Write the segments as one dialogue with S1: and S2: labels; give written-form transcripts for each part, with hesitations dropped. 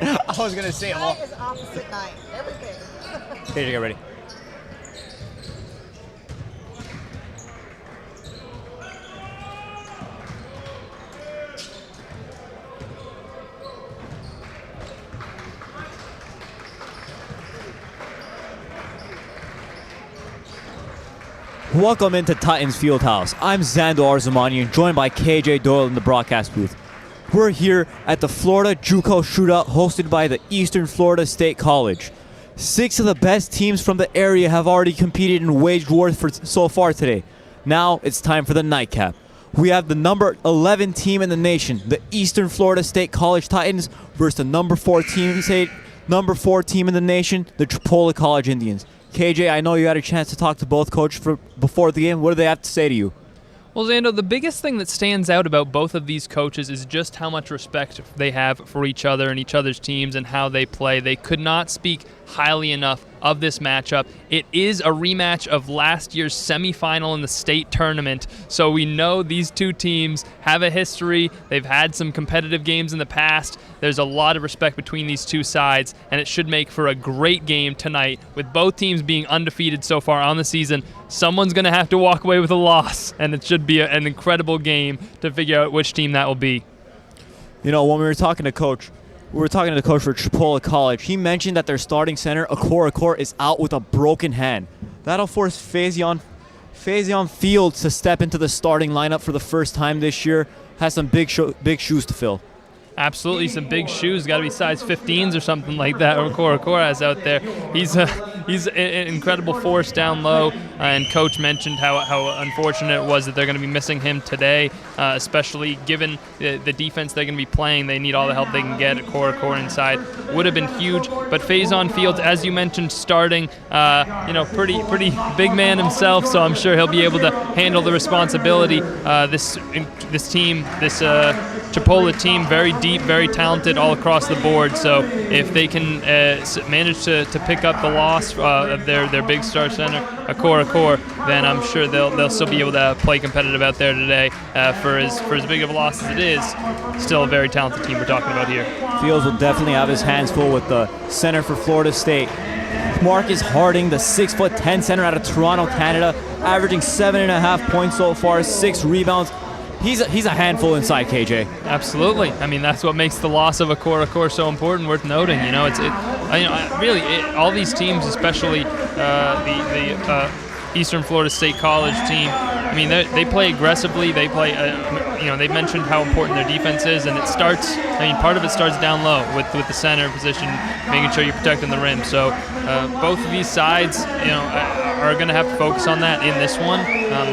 S1: I was going to say all.
S2: Tonight is opposite night. Everything.
S1: KJ, get ready. Welcome into Titans Fieldhouse. I'm Xando Arzamani, joined by KJ Doyle in the broadcast booth. We're here at the Florida JUCO Shootout hosted by the Eastern Florida State College. 6 of the best teams from the area have already competed and waged war so far today. Now it's time for the nightcap. We have the number 11 team in the nation, the Eastern Florida State College Titans, versus the number 4 team in the nation, the Chipola College Indians. KJ, I know you had a chance to talk to both coaches before the game. What do they have to say to you?
S3: Well, Xando, the biggest thing that stands out about both of these coaches is just how much respect they have for each other and each other's teams and how they play. They could not speak highly enough of this matchup. It is a rematch of last year's semifinal in the state tournament, so we know these two teams have a history. They've had some competitive games in the past. There's a lot of respect between these two sides, and it should make for a great game tonight. With both teams being undefeated so far on the season, someone's going to have to walk away with a loss, and it should be an incredible game to figure out which team that will be.
S1: You know, when we were talking to the coach for Chipola College. He mentioned that their starting center, Akor, is out with a broken hand. That'll force Faison Fields to step into the starting lineup for the first time this year. Has some big shoes to fill.
S3: Absolutely, some big shoes. Got to be size 15s or something like that. Akor has out there. He's an incredible force down low, and Coach mentioned how unfortunate it was that they're going to be missing him today, especially given the defense they're going to be playing. They need all the help they can get. Akor inside would have been huge, but Faison Fields, as you mentioned, starting, pretty big man himself, so I'm sure he'll be able to handle the responsibility. This Chipola team, very deep, very talented all across the board. So if they can manage to pick up the loss of their big star center, Akor, then I'm sure they'll still be able to play competitive out there today. For as big of a loss as it is, still a very talented team we're talking about here.
S1: Fields will definitely have his hands full with the center for Florida State. Marcus Harding, the 6'10" center out of Toronto, Canada, averaging 7.5 points so far, 6 rebounds. He's a handful inside, KJ.
S3: Absolutely. I mean, that's what makes the loss of Akor so important, worth noting. All these teams, especially the Eastern Florida State College team, I mean, they play aggressively. They play, they've mentioned how important their defense is, and part of it starts down low with the center position, making sure you're protecting the rim. So both of these sides, are going to have to focus on that in this one,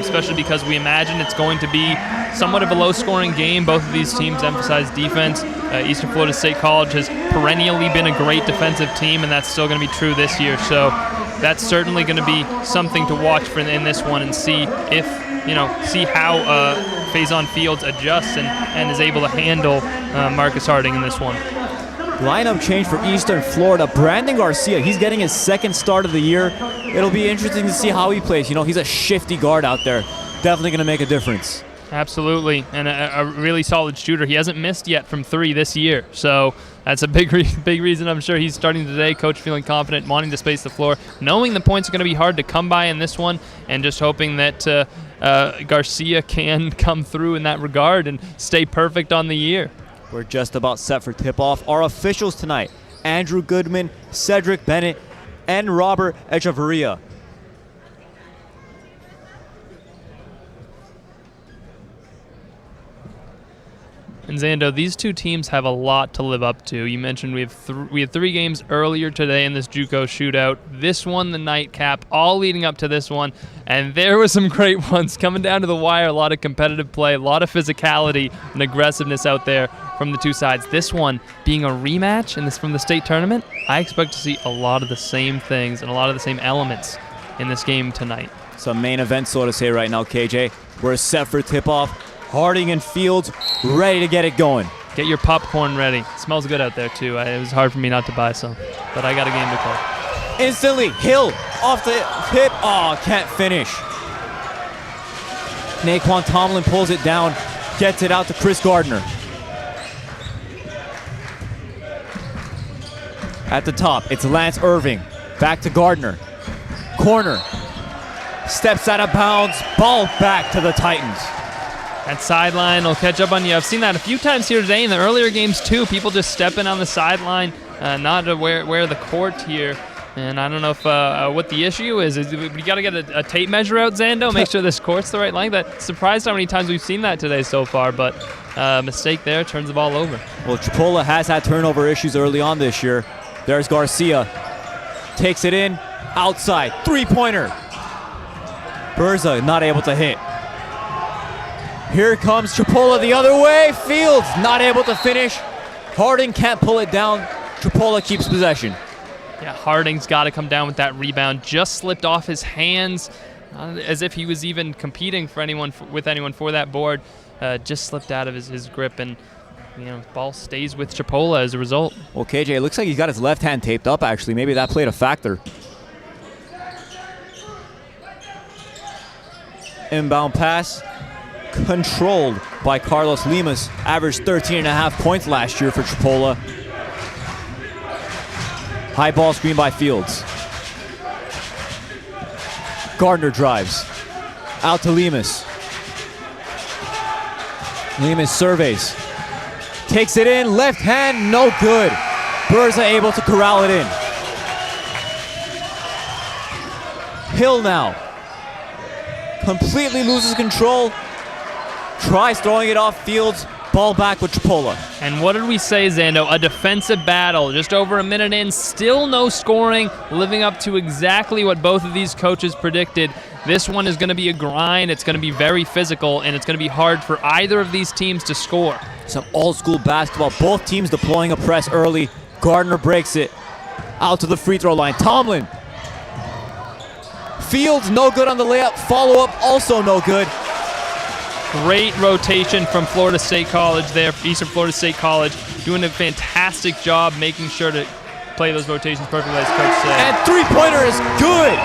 S3: especially because we imagine it's going to be somewhat of a low-scoring game. Both of these teams emphasize defense. Eastern Florida State College has perennially been a great defensive team, and that's still going to be true this year. So that's certainly going to be something to watch for in this one, and see how Faison Fields adjusts and is able to handle Marcus Harding in this one.
S1: Lineup change for Eastern Florida. Brandon Garcia, he's getting his second start of the year. It'll be interesting to see how he plays. He's a shifty guard out there. Definitely going to make a difference.
S3: Absolutely, and a really solid shooter. He hasn't missed yet from 3 this year, so that's a big reason I'm sure he's starting today. Coach feeling confident, wanting to space the floor, knowing the points are going to be hard to come by in this one, and just hoping that Garcia can come through in that regard and stay perfect on the year.
S1: We're just about set for tip-off. Our officials tonight, Andrew Goodman, Cedric Bennett, and Robert Echeverria.
S3: And Xando, these two teams have a lot to live up to. You mentioned we had 3 games earlier today in this JUCO shootout. This one, the nightcap, all leading up to this one. And there were some great ones coming down to the wire. A lot of competitive play, a lot of physicality and aggressiveness out there from the two sides. This one being a rematch from the state tournament, I expect to see a lot of the same things and a lot of the same elements in this game tonight.
S1: It's a main event, so to say, right now, KJ. We're set for tip-off. Harding and Fields ready to get it going.
S3: Get your popcorn ready. It smells good out there, too. It was hard for me not to buy some, but I got a game to play.
S1: Instantly, Hill off the hip. Oh, can't finish. Naquan Tomlin pulls it down, gets it out to Chris Gardner. At the top, it's Lance Irving. Back to Gardner. Corner. Steps out of bounds. Ball back to the Titans.
S3: That sideline will catch up on you. I've seen that a few times here today in the earlier games too. People just stepping on the sideline, not aware of the court here. And I don't know if what the issue is. We got to get a tape measure out, Zando, make sure this court's the right length. That surprised how many times we've seen that today so far, but mistake there turns the ball over.
S1: Well, Chipola has had turnover issues early on this year. There's Garcia. Takes it in. Outside. Three-pointer. Berza not able to hit. Here comes Chipola the other way. Fields not able to finish. Harding can't pull it down. Chipola keeps possession.
S3: Yeah, Harding's got to come down with that rebound. Just slipped off his hands, as if he was even competing with anyone for that board. Just slipped out of his grip, and ball stays with Chipola as a result.
S1: Well, KJ, it looks like he's got his left hand taped up, actually. Maybe that played a factor. Inbound pass controlled by Carlos Limas. Averaged 13.5 points last year for Chipola. High ball screen by Fields. Gardner drives. Out to Limas. Limas surveys. Takes it in. Left hand, no good. Berza able to corral it in. Hill now. Completely loses control. Tries throwing it off Fields. Ball back with Chipola.
S3: And what did we say, Zando? A defensive battle. Just over a minute in, still no scoring, living up to exactly what both of these coaches predicted. This one is going to be a grind. It's going to be very physical, and it's going to be hard for either of these teams to score.
S1: Some old-school basketball. Both teams deploying a press early. Gardner breaks it. Out to the free throw line. Tomlin. Fields, no good on the layup. Follow-up, also no good.
S3: Great rotation from Florida State College there, Eastern Florida State College, doing a fantastic job making sure to play those rotations perfectly, as Coach said.
S1: And three-pointer is good.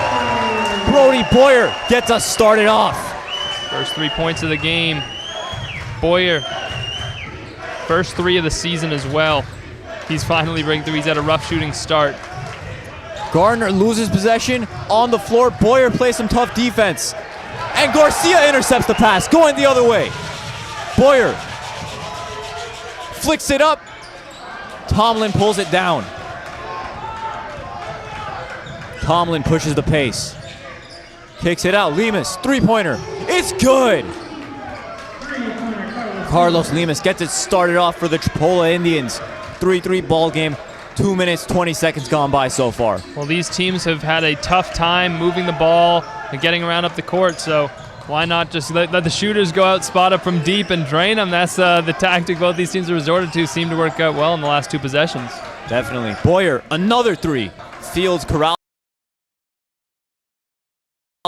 S1: Brody Boyer gets us started off.
S3: First 3 points of the game. Boyer, first 3 of the season as well. He's finally breaking through. He's had a rough shooting start.
S1: Gardner loses possession on the floor. Boyer plays some tough defense. And Garcia intercepts the pass, going the other way. Boyer flicks it up. Tomlin pulls it down. Tomlin pushes the pace. Kicks it out. Limas, three-pointer. It's good. Carlos Limas gets it started off for the Chipola Indians. 3-3 ball game. 2 minutes, 20 seconds gone by so far.
S3: Well, these teams have had a tough time moving the ball and getting around up the court, so why not just let the shooters go out, spot up from deep, and drain them? That's the tactic both these teams have resorted to. Seem to work out well in the last 2 possessions.
S1: Definitely. Boyer, another 3. Fields corrals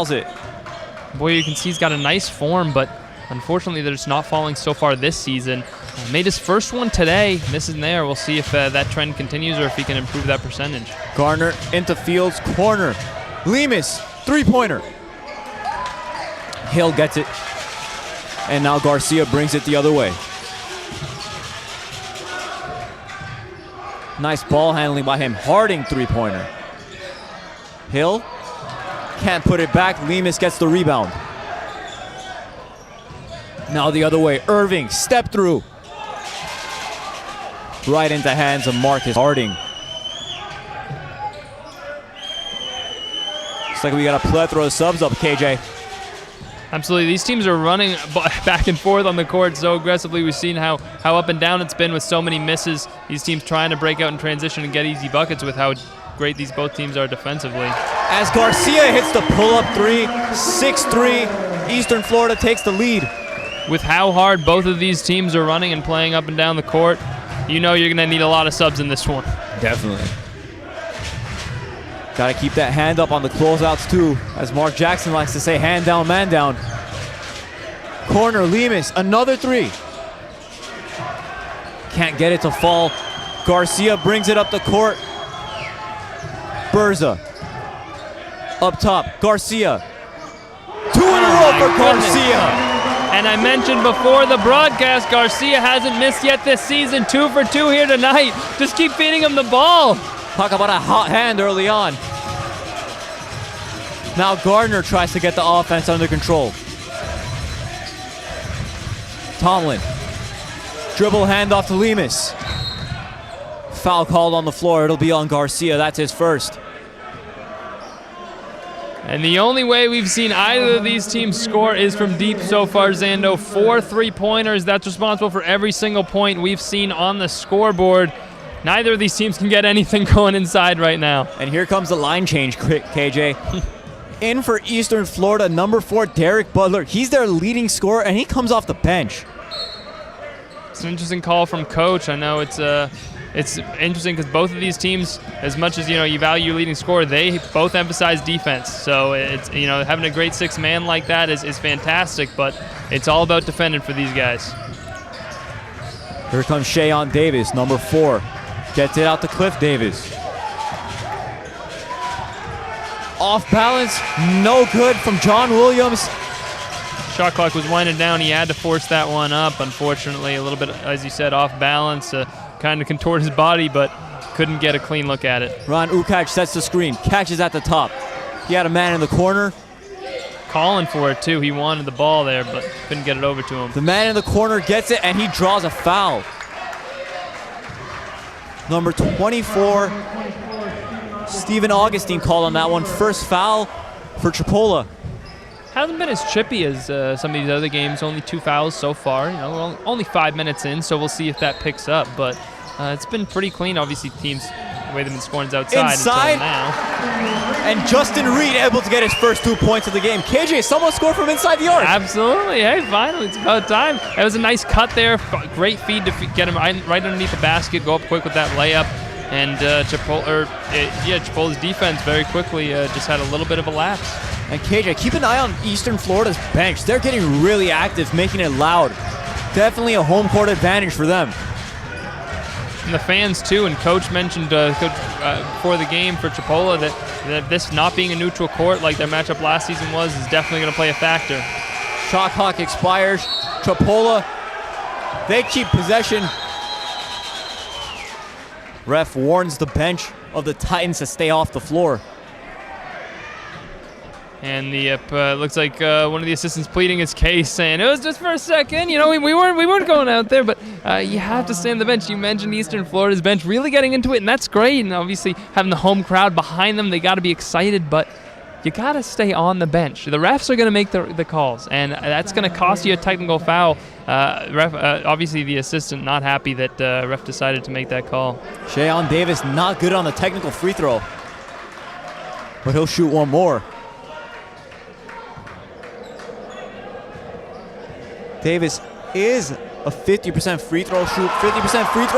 S1: it.
S3: Boyer, you can see he's got a nice form, but unfortunately they're just not falling so far this season. Made his first one today, missing there. We'll see if that trend continues or if he can improve that percentage.
S1: Gardner into Fields, corner. Limas, three-pointer. Hill gets it. And now Garcia brings it the other way. Nice ball handling by him. Harding, three-pointer. Hill can't put it back. Limas gets the rebound. Now the other way. Irving, step through. Right into hands of Marcus Harding. Looks like we got a plethora of subs up, KJ.
S3: Absolutely. These teams are running back and forth on the court so aggressively. We've seen how up and down it's been with so many misses. These teams trying to break out in transition and get easy buckets with how great both teams are defensively.
S1: As Garcia hits the pull-up 3, 6-3, Eastern Florida takes the lead.
S3: With how hard both of these teams are running and playing up and down the court, you know you're going to need a lot of subs in this one.
S1: Definitely. Got to keep that hand up on the closeouts too. As Mark Jackson likes to say, hand down, man down. Corner, Limas, another 3. Can't get it to fall. Garcia brings it up the court. Berza. Up top, Garcia. 2 in a row for Garcia.
S3: And I mentioned before the broadcast, Garcia hasn't missed yet this season. 2 for 2 here tonight. Just keep feeding him the ball.
S1: Talk about a hot hand early on. Now Gardner tries to get the offense under control. Tomlin. Dribble handoff to Lemus. Foul called on the floor. It'll be on Garcia. That's his first.
S3: And the only way we've seen either of these teams score is from deep so far, Zando. 4 3-pointers. That's responsible for every single point we've seen on the scoreboard. Neither of these teams can get anything going inside right now.
S1: And here comes the line change, KJ. In for Eastern Florida, number 4, Derek Butler. He's their leading scorer, and he comes off the bench.
S3: It's an interesting call from Coach. I know it's interesting because both of these teams, as much as you value your leading scorer, they both emphasize defense. So it's having a great 6-man like that is fantastic, but it's all about defending for these guys.
S1: Here comes Shayon Davis, number 4. Gets it out to Cliff Davis. Off balance, no good from John Williams.
S3: Shot clock was winding down. He had to force that one up. Unfortunately, a little bit, as you said, off balance. Kind of contort his body, but couldn't get a clean look at it.
S1: Ron Ukac sets the screen, catches at the top. He had a man in the corner.
S3: Calling for it, too. He wanted the ball there, but couldn't get it over to him.
S1: The man in the corner gets it, and he draws a foul. Number 24, Stephen Augustine called on that one. First foul for Chipola.
S3: Hasn't been as chippy as some of these other games. Only 2 fouls so far. We're only 5 minutes in, so we'll see if that picks up. But it's been pretty clean. Obviously, teams, the way they've been scoring is outside until now.
S1: And Justin Reed able to get his first 2 points of the game. KJ, someone scored from inside the arc.
S3: Absolutely. Hey, finally, it's about time. That was a nice cut there. Great feed to get him right underneath the basket. Go up quick with that layup. And Chipola's defense very quickly just had a little bit of a lapse.
S1: And KJ, keep an eye on Eastern Florida's bench. They're getting really active, making it loud. Definitely a home court advantage for them.
S3: And the fans, too. And Coach mentioned before the game for Chipola that this not being a neutral court like their matchup last season was is definitely going to play a factor.
S1: Shot clock expires. Chipola, they keep possession. Ref warns the bench of the Titans to stay off the floor.
S3: And the looks like one of the assistants pleading his case, saying it was just for a second. We weren't going out there, but you have to stay on the bench. You mentioned Eastern Florida's bench really getting into it, and that's great. And obviously having the home crowd behind them, they got to be excited, but you got to stay on the bench. The refs are going to make the calls, and that's going to cost you a technical foul. Obviously the assistant not happy that ref decided to make that call.
S1: Shayon Davis not good on the technical free throw, but he'll shoot one more. Davis is a 50% free throw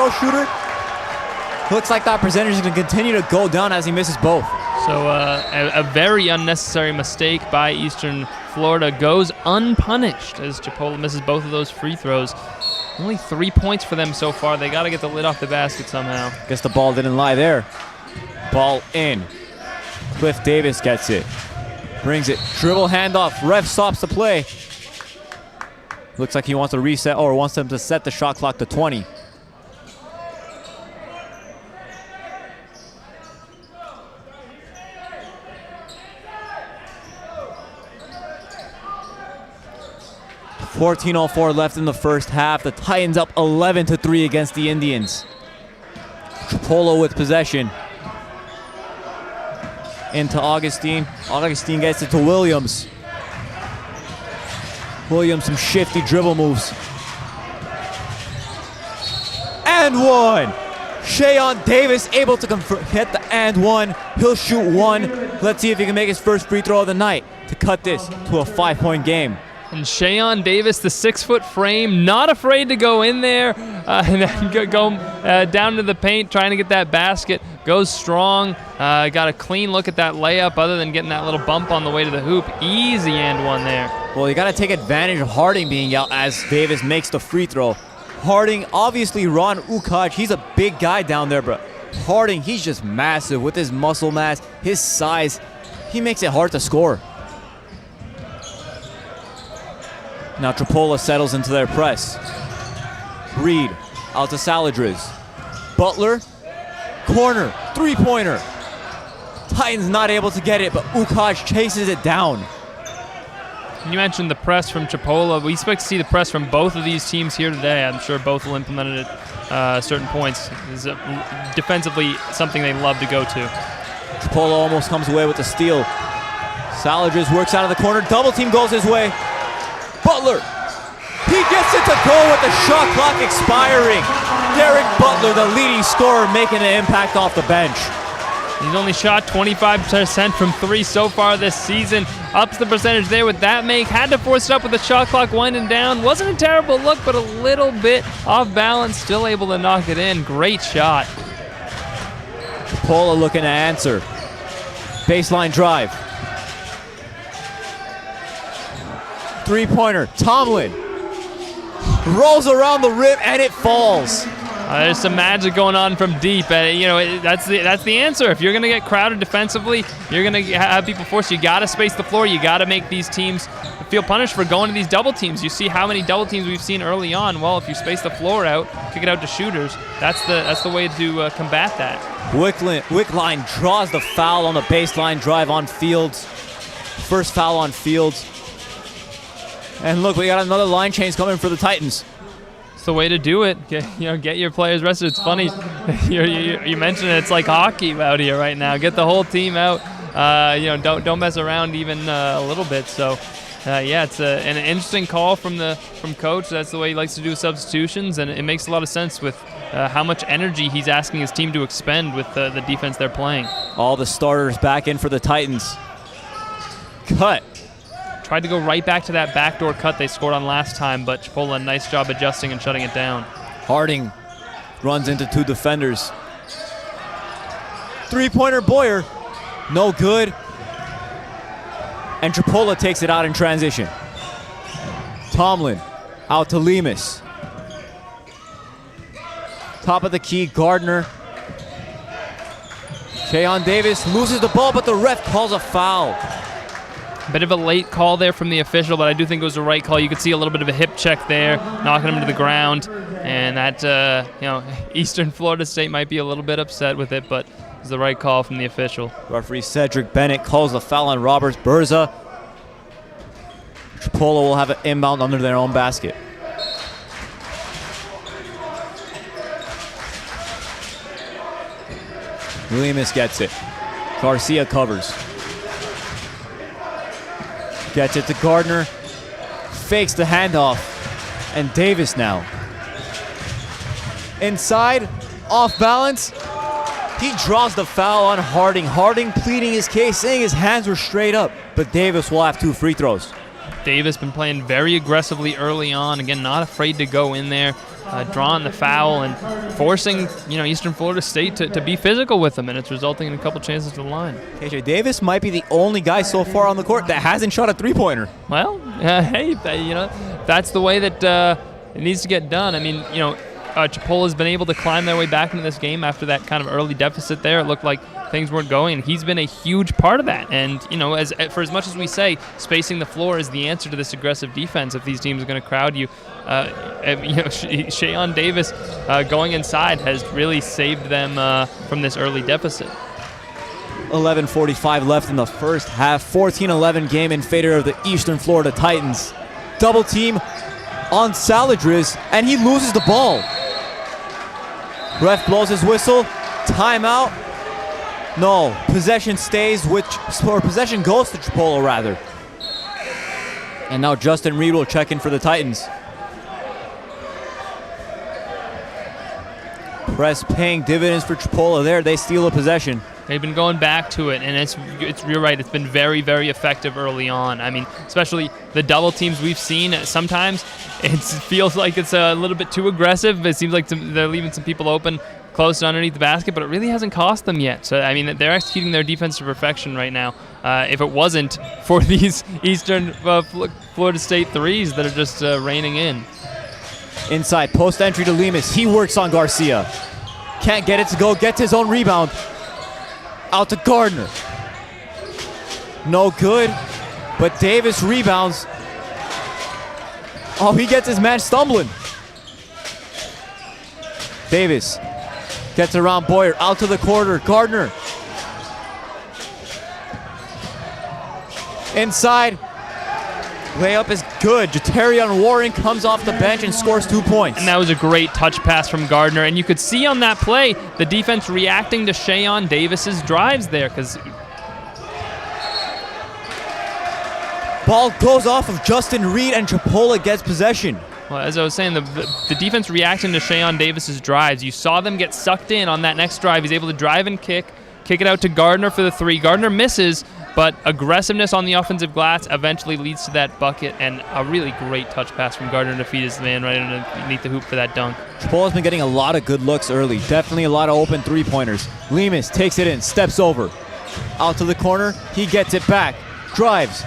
S1: shooter. Looks like that percentage is going to continue to go down as he misses both.
S3: So a very unnecessary mistake by Eastern Florida goes unpunished as Chipola misses both of those free throws. Only 3 points for them so far. They got to get the lid off the basket somehow.
S1: Guess the ball didn't lie there. Ball in. Cliff Davis gets it. Brings it. Dribble handoff. Ref stops the play. Looks like he wants to reset or wants them to set the shot clock to 20. .14:04 left in the first half. The Titans up 11-3 against the Indians. Chipola with possession. Into Augustine. Augustine gets it to Williams. Williams, some shifty dribble moves. And one. Shayon Davis able to hit the and one. He'll shoot one. Let's see if he can make his first free throw of the night to cut this to a 5-point game.
S3: And Shayon Davis, the 6-foot frame, not afraid to go in there and then go down to the paint, trying to get that basket. Goes strong. Got a clean look at that layup other than getting that little bump on the way to the hoop. Easy and one there.
S1: Well, you got to take advantage of Harding being out as Davis makes the free throw. Harding, obviously Ron Ukac, he's a big guy down there, but Harding, he's just massive with his muscle mass, his size. He makes it hard to score. Now Chipola settles into their press. Reed out to Saladriz. Butler Corner, three-pointer. Titans not able to get it, but Ukaj chases it down.
S3: You mentioned the press from Chipola. We expect to see the press from both of these teams here today. I'm sure both will implement it at certain points. It's defensively something they love to go to.
S1: Chipola almost comes away with the steal. Saladriz works out of the corner. Double team goes his way. Butler. He gets it to go with the shot clock expiring. Derek Butler, the leading scorer, making an impact off the bench.
S3: He's only shot 25% from three so far this season. Ups the percentage there with that make. Had to force it up with the shot clock winding down. Wasn't a terrible look, but a little bit off balance. Still able to knock it in. Great shot.
S1: Chipola looking to answer. Baseline drive. Three-pointer. Tomlin rolls around the rim and it falls.
S3: There's some magic going on from deep. That's the answer. If you're going to get crowded defensively, you're going to have people forced. You got to space the floor. You got to make these teams feel punished for going to these double teams. You see how many double teams we've seen early on. Well, if you space the floor out, kick it out to shooters, that's the way to combat that.
S1: Wickline draws the foul on the baseline drive on Fields. First foul on Fields. And look, we got another line change coming for the Titans.
S3: It's the way to do it. Get your players rested. It's funny. you mentioned it's like hockey out here right now. Get the whole team out. Don't mess around even a little bit. So, it's an interesting call from coach. That's the way he likes to do substitutions, and it makes a lot of sense with how much energy he's asking his team to expend with the defense they're playing.
S1: All the starters back in for the Titans. Cut.
S3: Tried to go right back to that backdoor cut they scored on last time, but Chipola, nice job adjusting and shutting it down.
S1: Harding runs into two defenders. Three-pointer Boyer, no good. And Chipola takes it out in transition. Tomlin out to Lemus. Top of the key, Gardner. Shayon Davis loses the ball, but the ref calls a foul.
S3: Bit of a late call there from the official, but I do think it was the right call. You could see a little bit of a hip check there, knocking him to the ground, and that Eastern Florida State might be a little bit upset with it, but it was the right call from the official.
S1: Referee Cedric Bennett calls the foul on Roberts Berza. Chipola will have an inbound under their own basket. Lemus gets it. Garcia covers. Gets it to Gardner. Fakes the handoff. And Davis now. Inside. Off balance. He draws the foul on Harding. Harding pleading his case, saying his hands were straight up. But Davis will have two free throws.
S3: Davis been playing very aggressively early on. Again, not afraid to go in there, drawing the foul and forcing Eastern Florida State to be physical with them, and it's resulting in a couple chances to the line.
S1: KJ Davis might be the only guy so far on the court that hasn't shot a three-pointer.
S3: Well, hey, that's the way that it needs to get done. I mean, Chipola's been able to climb their way back into this game after that kind of early deficit there. It looked like things weren't going. He's been a huge part of that. And, for as much as we say spacing the floor is the answer to this aggressive defense, if these teams are going to crowd you, Shayon Davis going inside has really saved them from this early deficit.
S1: 11:45 left in the first half. 14-11 game in favor of the Eastern Florida Titans. Double team on Saladriz, and he loses the ball. Ref blows his whistle. Timeout. No, possession stays, possession goes to Chipola, rather. And now Justin Reed will check in for the Titans. Press paying dividends for Chipola there. They steal a possession.
S3: They've been going back to it, and you're right, it's been very, very effective early on. I mean, especially the double teams we've seen, sometimes it feels like it's a little bit too aggressive. It seems like they're leaving some people open close to underneath the basket, but it really hasn't cost them yet. So, I mean, they're executing their defense to perfection right now. If it wasn't for these Eastern Florida State threes that are just raining in.
S1: Inside, post entry to Lemus. He works on Garcia. Can't get it to go, gets his own rebound. Out to Gardner. No good, but Davis rebounds. Oh, he gets his man stumbling. Davis Gets around Boyer, out to the corner. Gardner. Inside. Layup is good. Jatarion Warren comes off the bench and scores 2 points.
S3: And that was a great touch pass from Gardner. And you could see on that play the defense reacting to Shayon Davis's drives there, because
S1: ball goes off of Justin Reed and Chipola gets possession.
S3: well, as I was saying, the defense reacting to Shayon Davis's drives. You saw them get sucked in on that next drive. He's able to drive and kick it out to Gardner for the three. Gardner misses, but aggressiveness on the offensive glass eventually leads to that bucket, and a really great touch pass from Gardner to feed his man right underneath the hoop for that dunk.
S1: Chipola's been getting a lot of good looks early. Definitely a lot of open three-pointers. Lemus takes it in, steps over. Out to the corner, he gets it back. Drives.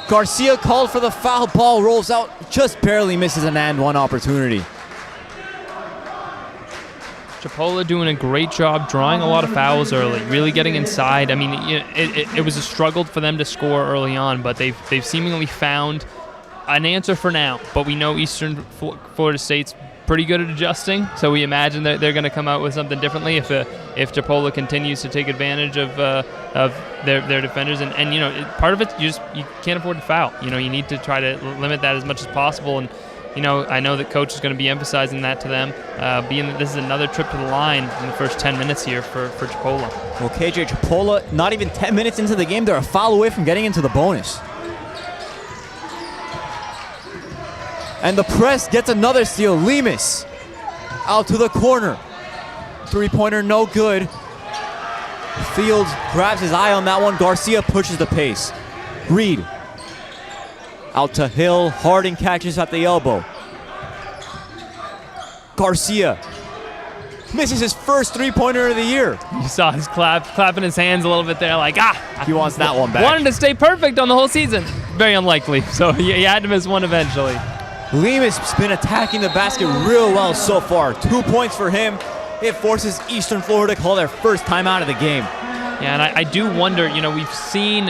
S1: Garcia called for the foul. Ball rolls out, just barely misses an and one opportunity.
S3: Chipola doing a great job drawing a lot of fouls early, really getting inside. I mean, it was a struggle for them to score early on, but they've seemingly found an answer for now. But we know Eastern Florida State's pretty good at adjusting, so we imagine that they're going to come out with something differently if Chipola continues to take advantage of their defenders. And you know, part of it, you can't afford to foul. You know, you need to try to limit that as much as possible. And you know, I know that coach is going to be emphasizing that to them, being that this is another trip to the line in the first 10 minutes here for Chipola.
S1: Well, KJ, Chipola, not even 10 minutes into the game, they're a foul away from getting into the bonus. And the press gets another steal. Lemus out to the corner. Three-pointer, no good. Fields grabs his eye on that one. Garcia pushes the pace. Reed out to Hill. Harding catches at the elbow. Garcia misses his first three-pointer of the year.
S3: You saw his clapping his hands a little bit there, like,
S1: He wants that one back.
S3: Wanted to stay perfect on the whole season. Very unlikely. So he had to miss one eventually.
S1: Lemus has been attacking the basket real well so far. 2 points for him. It forces Eastern Florida to call their first time out of the game.
S3: Yeah, and I do wonder, you know, we've seen,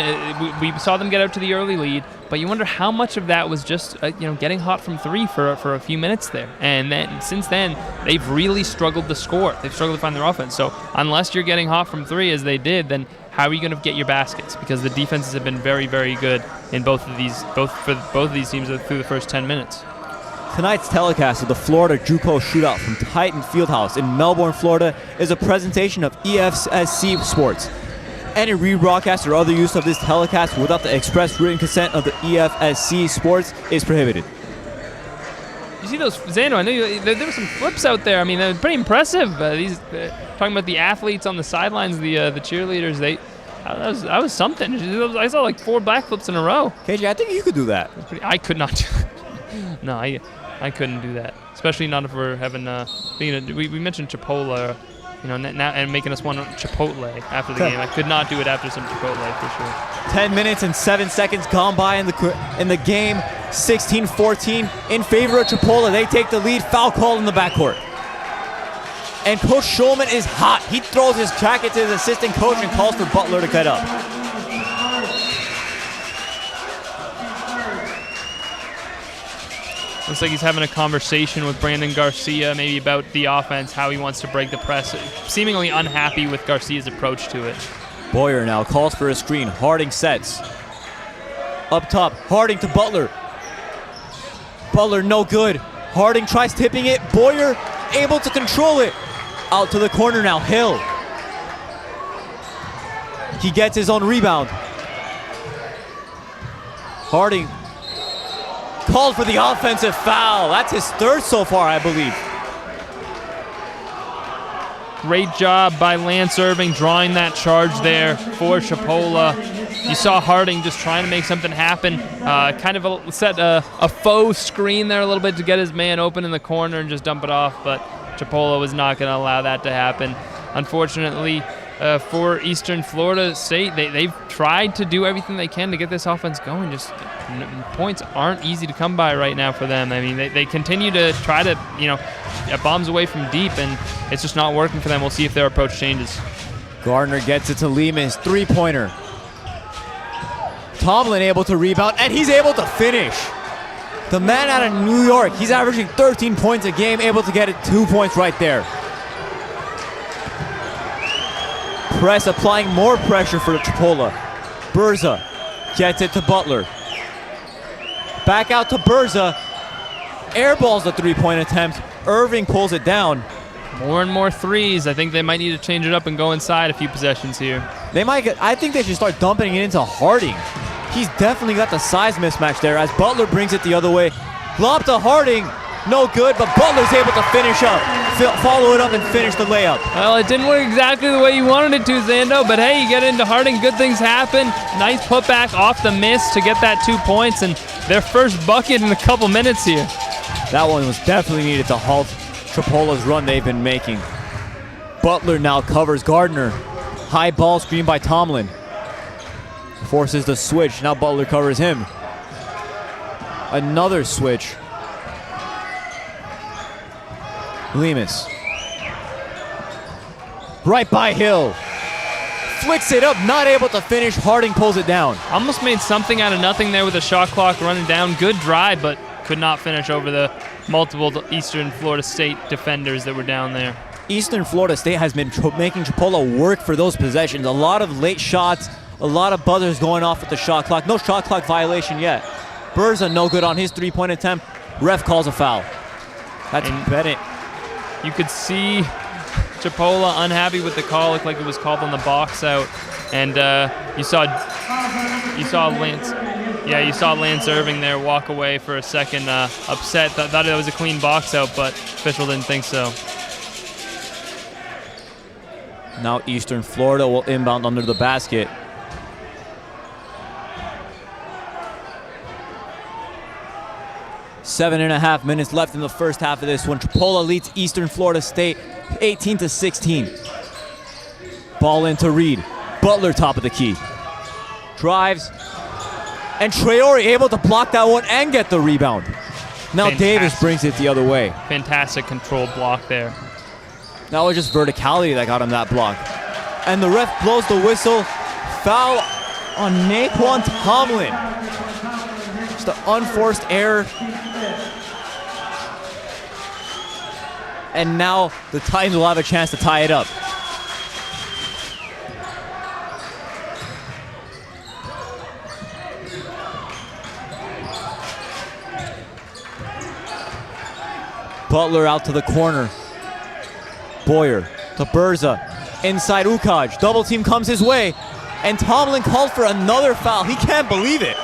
S3: we saw them get out to the early lead, but you wonder how much of that was just, you know, getting hot from three for a few minutes there. And then since then, they've really struggled to score. They've struggled to find their offense. So unless you're getting hot from three, as they did, then how are you going to get your baskets? Because the defenses have been very, very good in both of these teams through the first 10 minutes.
S1: Tonight's telecast of the Florida JUCO Shootout from Titan Fieldhouse in Melbourne, Florida is a presentation of EFSC Sports. Any rebroadcast or other use of this telecast without the express written consent of the EFSC Sports is prohibited.
S3: You see those, Xando, I know there were some flips out there. I mean, they're pretty impressive. Talking about the athletes on the sidelines, the cheerleaders, that was something. I saw like 4 backflips in a row.
S1: KJ, I think you could do that.
S3: I could not do it. No, I couldn't do that. Especially not if we're having, we mentioned Chipola, you know, now and making us want Chipotle after the game. I could not do it after some Chipotle for sure.
S1: 10 minutes and 7 seconds gone by in the game. 16-14 in favor of Chipola. They take the lead. Foul call in the backcourt. And Coach Schulman is hot. He throws his jacket to his assistant coach and calls for Butler to get up.
S3: Looks like he's having a conversation with Brandon Garcia, maybe about the offense, how he wants to break the press. Seemingly unhappy with Garcia's approach to it.
S1: Boyer now calls for a screen. Harding sets. Up top, Harding to Butler. Butler no good. Harding tries tipping it. Boyer able to control it. Out to the corner now, Hill. He gets his own rebound. Harding called for the offensive foul. That's his third so far, I believe.
S3: Great job by Lance Irving drawing that charge there for Chipola. You saw Harding just trying to make something happen. Kind of set a faux screen there a little bit to get his man open in the corner and just dump it off, but Chipola was not going to allow that to happen. Unfortunately, for Eastern Florida State, they've tried to do everything they can to get this offense going. Just points aren't easy to come by right now for them. I mean, they continue to try to, get bombs away from deep, and it's just not working for them. We'll see if their approach changes.
S1: Gardner gets it to Lemus, three-pointer. Tomlin able to rebound, and he's able to finish. The man out of New York, he's averaging 13 points a game, able to get it 2 points right there. press, applying more pressure for Chipola. Berza gets it to Butler. Back out to Berza. Airballs the three-point attempt. Irving pulls it down.
S3: More and more threes. I think they might need to change it up and go inside a few possessions here.
S1: I think they should start dumping it into Harding. He's definitely got the size mismatch there as Butler brings it the other way. Lob to Harding. No good, but Butler's able to finish up. Follow it up and finish the layup.
S3: Well, it didn't work exactly the way you wanted it to, Zando, but hey, you get into Harding, good things happen. Nice putback off the miss to get that 2 points and their first bucket in a couple minutes here.
S1: That one was definitely needed to halt Chipola's run they've been making. Butler now covers Gardner. High ball screen by Tomlin. Forces the switch. Now Butler covers him. Another switch. Lemus. Right by Hill. Flicks it up, not able to finish. Harding pulls it down.
S3: Almost made something out of nothing there with the shot clock running down. Good drive, but could not finish over the multiple Eastern Florida State defenders that were down there.
S1: Eastern Florida State has been making Chipola work for those possessions. A lot of late shots, a lot of buzzers going off with the shot clock. No shot clock violation yet. Berza no good on his three-point attempt. Ref calls a foul. That's Bennett.
S3: You could see Chipola unhappy with the call. Looked like it was called on the box out, and you saw Lance Irving there walk away for a second, upset. Thought it was a clean box out, but official didn't think so.
S1: Now Eastern Florida will inbound under the basket. Seven and a half minutes left in the first half of this one. Chipola leads Eastern Florida State 18-16. Ball into Reed. Butler top of the key. Drives. And Traore able to block that one and get the rebound. Now
S3: Fantastic.
S1: Davis brings it the other way.
S3: Fantastic controlled block there.
S1: That was just verticality that got him that block. And the ref blows the whistle. Foul on Naquan Tomlin. Just an unforced error. And now the Titans will have a chance to tie it up. Butler out to the corner. Boyer to Berza. Inside Ukaj. Double team comes his way. And Tomlin called for another foul. He can't believe it.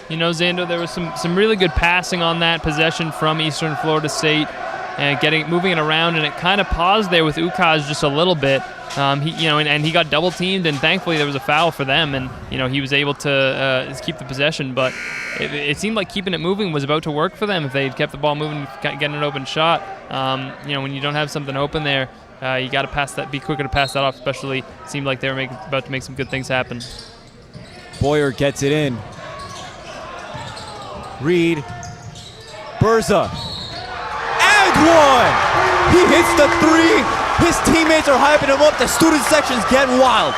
S3: You know, Zando, there was some really good passing on that possession from Eastern Florida State, and moving it around, and it kind of paused there with Ukaz just a little bit. He got double teamed, and thankfully there was a foul for them, and he was able to keep the possession. But it seemed like keeping it moving was about to work for them if they'd kept the ball moving, getting an open shot. When you don't have something open there, you got to be quicker to pass that off. Especially, it seemed like they were about to make some good things happen.
S1: Boyer gets it in. Reed, Berza, and one! He hits the three. His teammates are hyping him up. The student section's getting wild.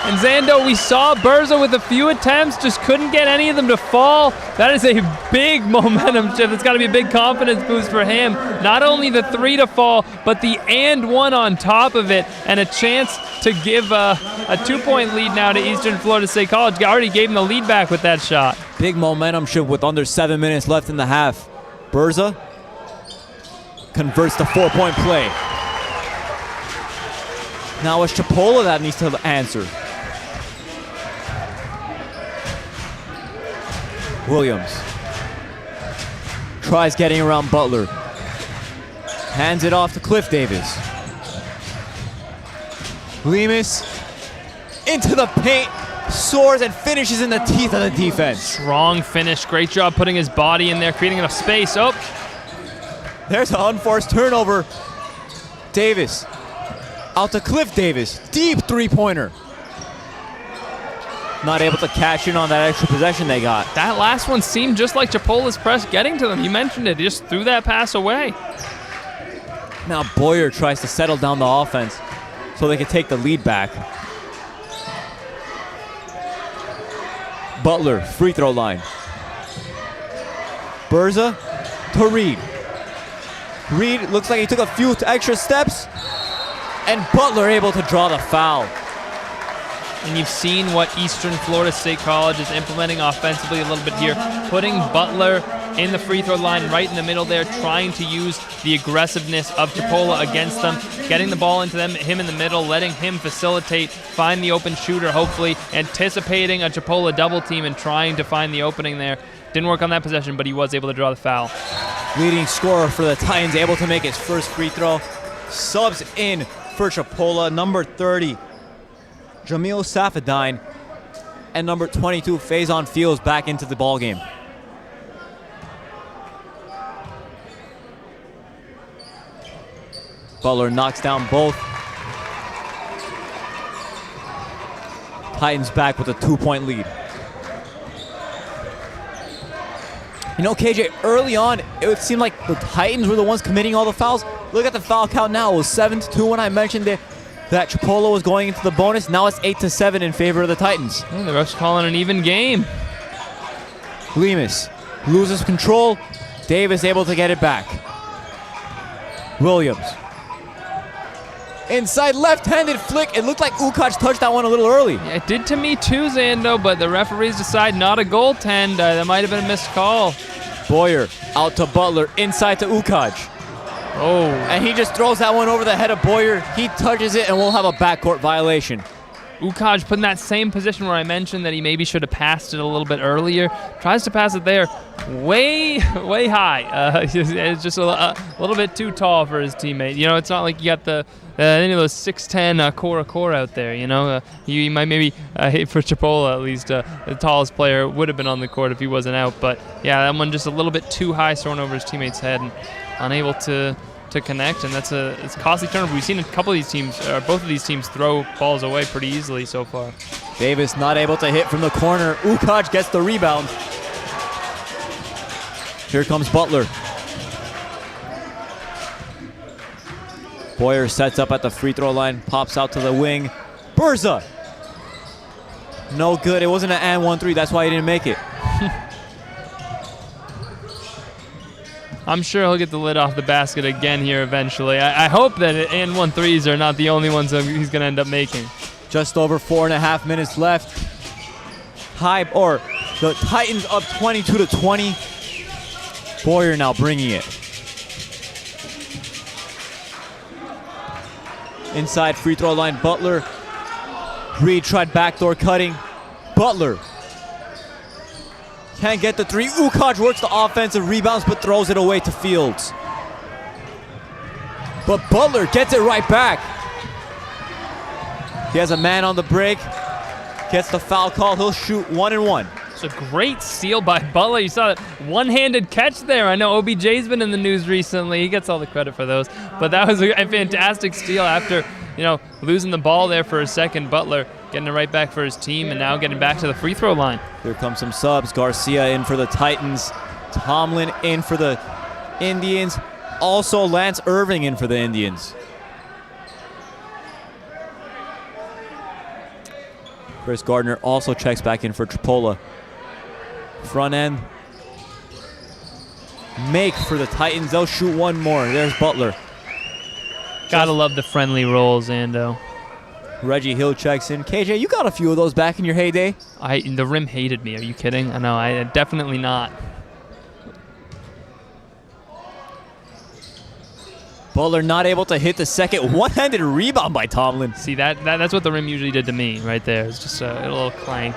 S3: And Zando, we saw Berza with a few attempts, just couldn't get any of them to fall. That is a big momentum shift. It's got to be a big confidence boost for him. Not only the three to fall, but the and one on top of it, and a chance to give a 2-point lead now to Eastern Florida State College. Already gave him the lead back with that shot.
S1: Big momentum shift with under 7 minutes left in the half. Berza converts the 4-point play. Now it's Chipola that needs to answer. Williams tries getting around Butler. Hands it off to Cliff Davis. Lemus into the paint, soars and finishes in the teeth of the defense.
S3: Strong finish. Great job putting his body in there, creating enough space. Oh,
S1: there's an unforced turnover. Davis out to Cliff Davis. Deep three-pointer. Not able to cash in on that extra possession they got.
S3: That last one seemed just like Chipola's press getting to them. You mentioned it. He just threw that pass away.
S1: Now Boyer tries to settle down the offense so they can take the lead back. Butler, free throw line. Berza to Reed. Reed looks like he took a few extra steps, and Butler able to draw the foul.
S3: And you've seen what Eastern Florida State College is implementing offensively a little bit here, putting Butler in the free throw line right in the middle there, trying to use the aggressiveness of Chipola against them, getting the ball into him in the middle, letting him facilitate, find the open shooter, hopefully anticipating a Chipola double team and trying to find the opening there. Didn't work on that possession, but he was able to draw the foul.
S1: Leading scorer for the Titans, able to make his first free throw. Subs in for Chipola, number 30, Jamil Safadine, and number 22, Faison Fields, back into the ball game. Butler knocks down both. Titans back with a 2-point lead. You know, KJ, early on, it seemed like the Titans were the ones committing all the fouls. Look at the foul count now. It was 7-2 when I mentioned it, that Chipola was going into the bonus. Now it's 8-7 in favor of the Titans.
S3: The ref's calling an even game.
S1: Lemus loses control. Davis able to get it back. Williams. Inside left-handed flick. It looked like Ukac touched that one a little early.
S3: Yeah, it did to me too, Zando, but the referees decide not a goaltend. That might have been a missed call.
S1: Boyer out to Butler, inside to Ukac.
S3: Oh.
S1: And he just throws that one over the head of Boyer. He touches it, and we'll have a backcourt violation.
S3: Ukac put in that same position where I mentioned that he maybe should have passed it a little bit earlier. Tries to pass it there way high. It's just a little bit too tall for his teammate. You know, it's not like you got any of those 6'10" core out there. You know, you might maybe hate for Chipola at least. The tallest player would have been on the court if he wasn't out. But yeah, that one just a little bit too high, thrown over his teammate's head and unable to connect, and it's a costly turnover. We've seen a couple of these teams, or both of these teams, throw balls away pretty easily so far.
S1: Davis not able to hit from the corner. Ukac gets the rebound. Here comes Butler. Boyer sets up at the free throw line, pops out to the wing. Berza! No good. It wasn't an and 1-3. That's why he didn't make it.
S3: I'm sure he'll get the lid off the basket again here eventually. I hope that and 1-3s are not the only ones that he's going to end up making.
S1: Just over 4.5 minutes left. The Titans up 22-20. Boyer now bringing it. Inside free throw line, Butler. Reed tried backdoor cutting. Butler can't get the three. Ukac works the offensive rebounds but throws it away to Fields. But Butler gets it right back. He has a man on the break. Gets the foul call. He'll shoot 1-1.
S3: It's a great steal by Butler. You saw that one-handed catch there. I know OBJ's been in the news recently. He gets all the credit for those. But that was a fantastic steal after, losing the ball there for a second. Butler getting it right back for his team and now getting back to the free throw line.
S1: Here comes some subs. Garcia in for the Titans. Tomlin in for the Indians. Also Lance Irving in for the Indians. Chris Gardner also checks back in for Chipola. Front end. Make for the Titans. They'll shoot one more. There's Butler.
S3: Gotta love the friendly rolls, Ando.
S1: Reggie Hill checks in. KJ, you got a few of those back in your heyday.
S3: The rim hated me. Are you kidding? I know. I definitely not.
S1: Butler not able to hit the second one-handed rebound by Tomlin.
S3: See, that's what the rim usually did to me right there. It's just a little clank.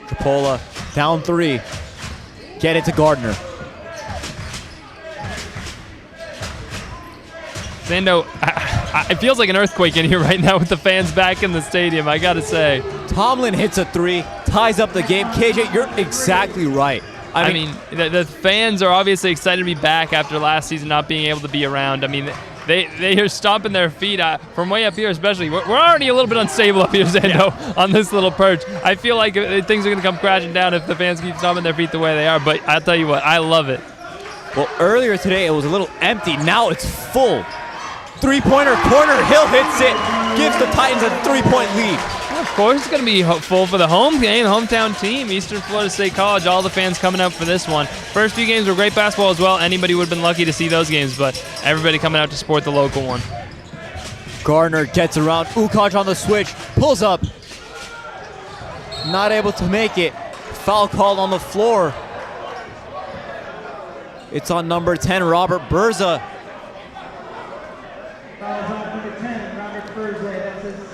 S1: Chipola down 3. Get it to Gardner.
S3: Zando, it feels like an earthquake in here right now with the fans back in the stadium, I gotta say.
S1: Tomlin hits a 3, ties up the game. KJ, you're exactly right.
S3: I mean, the fans are obviously excited to be back after last season not being able to be around. I mean, they are stomping their feet from way up here especially. We're already a little bit unstable up here, Zando, on this little perch. I feel like things are going to come crashing down if the fans keep stomping their feet the way they are, but I'll tell you what, I love it.
S1: Well, earlier today it was a little empty. Now it's full. Three-pointer corner. Hill hits it. Gives the Titans a 3-point lead.
S3: course, it's going to be full for the home game, hometown team, Eastern Florida State College. All the fans coming out for this one. First few games were great basketball as well. Anybody would have been lucky to see those games, but everybody coming out to support the local one.
S1: Gardner gets around. Ukaj on the switch. Pulls up. Not able to make it. Foul called on the floor. It's on number 10, Robert Berza.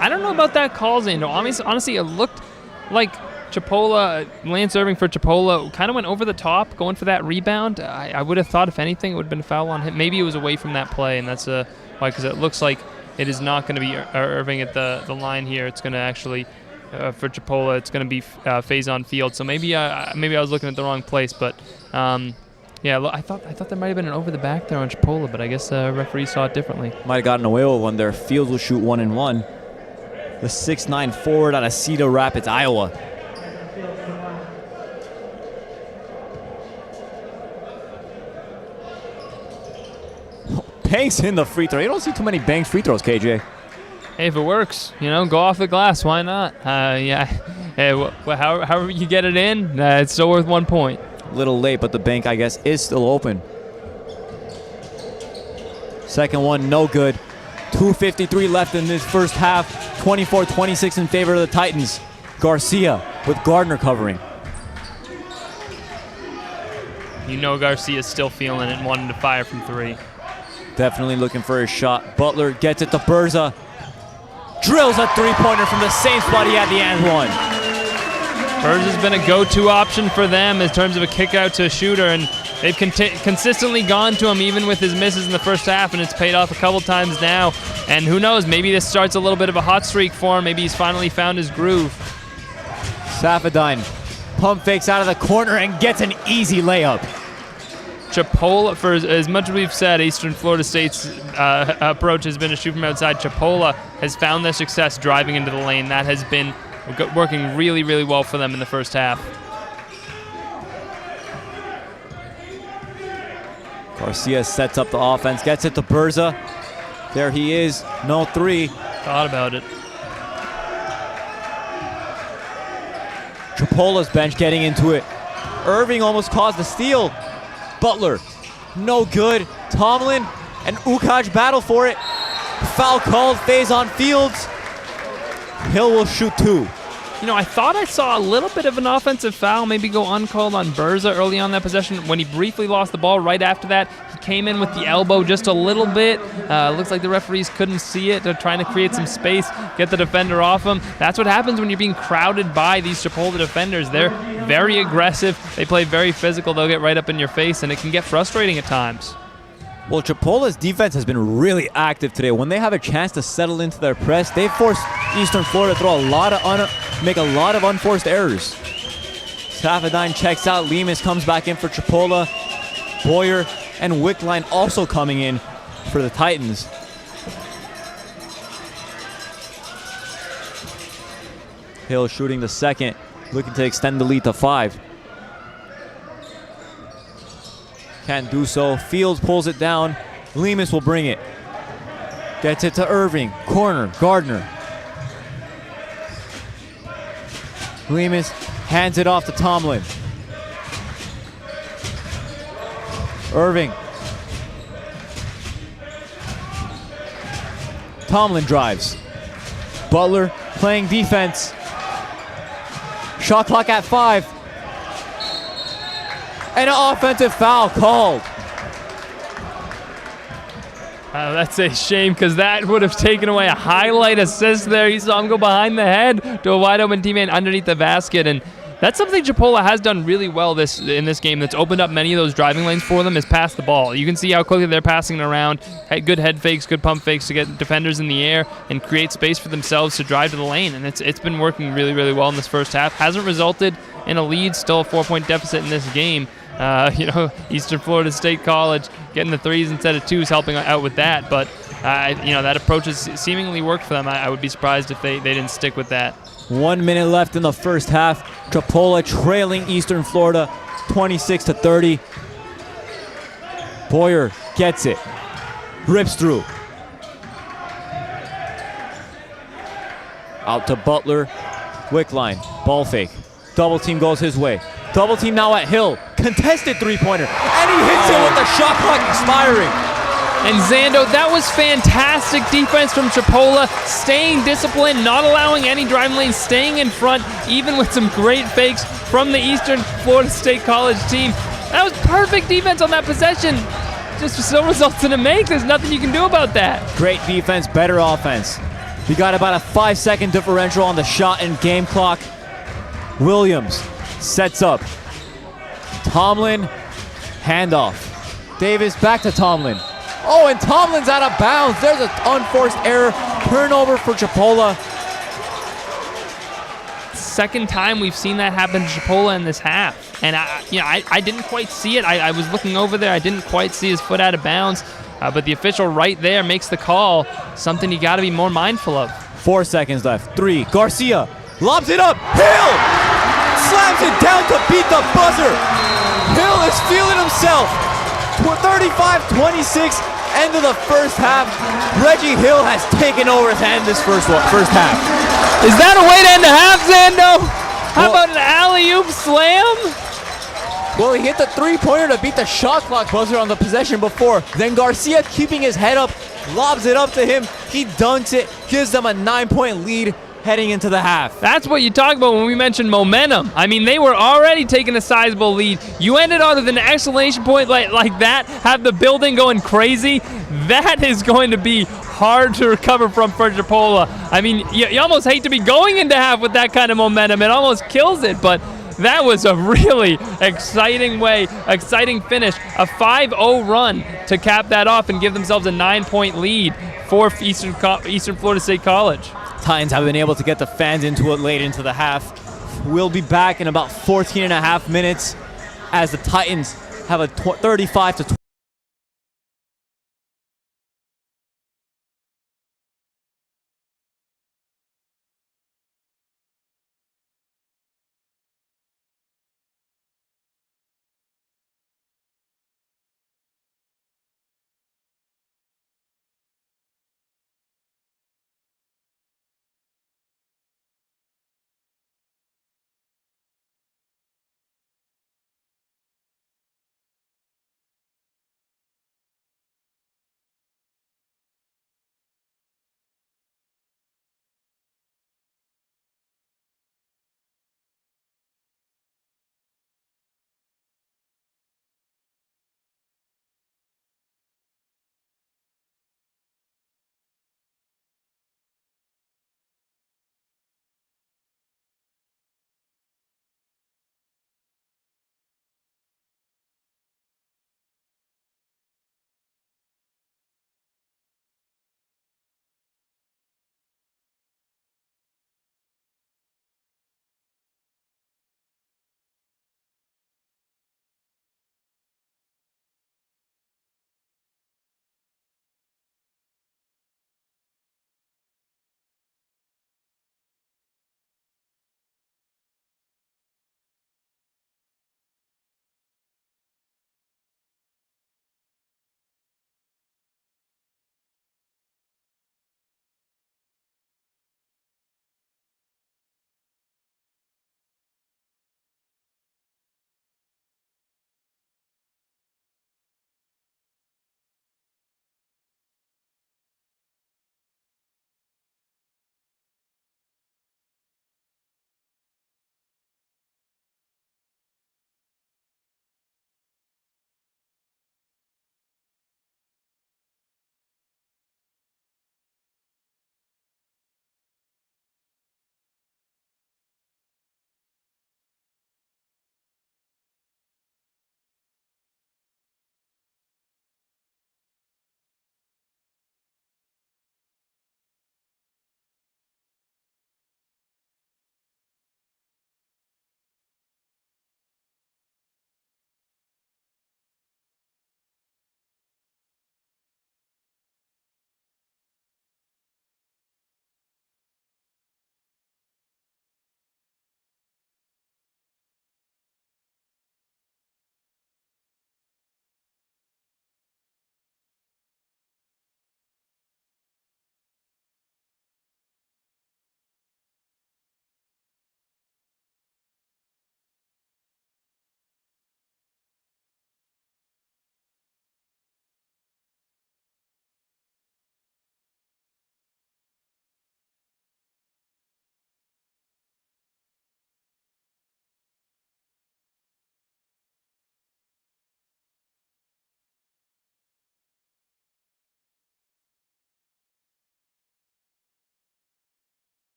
S3: I don't know about that call, Zando. Honestly, it looked like Chipola, Lance Irving for Chipola, kind of went over the top, going for that rebound. I would have thought, if anything, it would have been a foul on him. Maybe it was away from that play, and that's why, because it looks like it is not going to be Irving at the line here. It's going to actually, for Chipola, it's going to be Faison Field. So maybe I was looking at the wrong place, but yeah, I thought there might have been an over the back there on Chipola, but I guess referee saw it differently.
S1: Might have gotten away with one there. Fields will shoot 1-1. The 6'9" forward out of Cedar Rapids, Iowa. Banks in the free throw. You don't see too many Banks free throws, KJ.
S3: Hey, if it works, go off the glass. Why not? Yeah. Hey, however you get it in, it's still worth 1 point.
S1: A little late, but the bank, I guess, is still open. Second one, no good. 2:53 left in this first half. 24-26 in favor of the Titans. Garcia with Gardner covering.
S3: Garcia's still feeling it and wanting to fire from three.
S1: Definitely looking for a shot. Butler gets it to Berza. Drills a three-pointer from the same spot he had the and one.
S3: Berza's been a go-to option for them in terms of a kick-out to a shooter, and they've consistently gone to him even with his misses in the first half, and it's paid off a couple times now. And who knows, maybe this starts a little bit of a hot streak for him. Maybe he's finally found his groove.
S1: Safadine pump fakes out of the corner and gets an easy layup.
S3: Chipola, for as much as we've said, Eastern Florida State's approach has been to shoot from outside. Chipola has found their success driving into the lane. That has been working really, really well for them in the first half.
S1: Garcia sets up the offense, gets it to Berza. There he is, no three.
S3: Thought about it.
S1: Chipola's bench getting into it. Irving almost caused the steal. Butler, no good. Tomlin and Ukaj battle for it. Foul called, Faison Fields. Hill will shoot two.
S3: I thought I saw a little bit of an offensive foul maybe go uncalled on Berza early on that possession. When he briefly lost the ball right after that, he came in with the elbow just a little bit. Looks like the referees couldn't see it. They're trying to create some space, get the defender off him. That's what happens when you're being crowded by these Chipola defenders. They're very aggressive. They play very physical. They'll get right up in your face, and it can get frustrating at times.
S1: Well, Chipola's defense has been really active today. When they have a chance to settle into their press, they force Eastern Florida to throw make a lot of unforced errors. Safadine checks out. Lemus comes back in for Chipola. Boyer and Wickline also coming in for the Titans. Hill shooting the second, looking to extend the lead to 5. Can't do so. Fields pulls it down. Lemus will bring it. Gets it to Irving. Corner. Gardner. Lemus hands it off to Tomlin. Irving. Tomlin drives. Butler playing defense. Shot clock at 5. And an offensive foul called.
S3: That's a shame, because that would have taken away a highlight assist there. You saw him go behind the head to a wide open teammate underneath the basket, and that's something Chipola has done really well in this game that's opened up many of those driving lanes for them, is pass the ball. You can see how quickly they're passing it around. Good head fakes, good pump fakes to get defenders in the air and create space for themselves to drive to the lane, and it's been working really, really well in this first half. Hasn't resulted in a lead, still a 4-point deficit in this game. Eastern Florida State College getting the threes instead of twos, helping out with that. But, that approach has seemingly worked for them. I would be surprised if they didn't stick with that.
S1: 1 minute left in the first half. Chipola trailing Eastern Florida 26-30. Boyer gets it. Rips through. Out to Butler. Wickline. Ball fake. Double team goes his way. Double team now at Hill. Contested three-pointer. And he hits it with the shot clock expiring.
S3: And Zando, that was fantastic defense from Chipola, staying disciplined, not allowing any driving lanes, staying in front, even with some great fakes from the Eastern Florida State College team. That was perfect defense on that possession. Just so results in a make. There's nothing you can do about that.
S1: Great defense, better offense. We got about a 5-second differential on the shot and game clock. Williams sets up. Tomlin, handoff. Davis back to Tomlin. Oh, and Tomlin's out of bounds. There's an unforced error. Turnover for Chipola.
S3: Second time we've seen that happen to Chipola in this half. And I didn't quite see it. I was looking over there. I didn't quite see his foot out of bounds. But the official right there makes the call. Something you got to be more mindful of.
S1: 4 seconds left. 3. Garcia lobs it up. Hill slams it down to beat the buzzer. Hill is feeling himself. 35-26. End of the first half. Reggie Hill has taken over his hand this first half.
S3: Is that a way to end the half, Zando? How about an alley-oop slam?
S1: Well, he hit the three-pointer to beat the shot clock buzzer on the possession before. Then Garcia, keeping his head up, lobs it up to him. He dunks it, gives them a 9-point lead heading into the half.
S3: That's what you talk about when we mention momentum. I mean, they were already taking a sizable lead. You ended on with an exclamation point like that, have the building going crazy. That is going to be hard to recover from for Chipola. I mean, you almost hate to be going into half with that kind of momentum. It almost kills it, but that was a really exciting finish. A 5-0 run to cap that off and give themselves a 9-point lead for Eastern Florida State College.
S1: Titans have been able to get the fans into it late into the half. We'll be back in about 14 and a half minutes as the Titans have a 35-20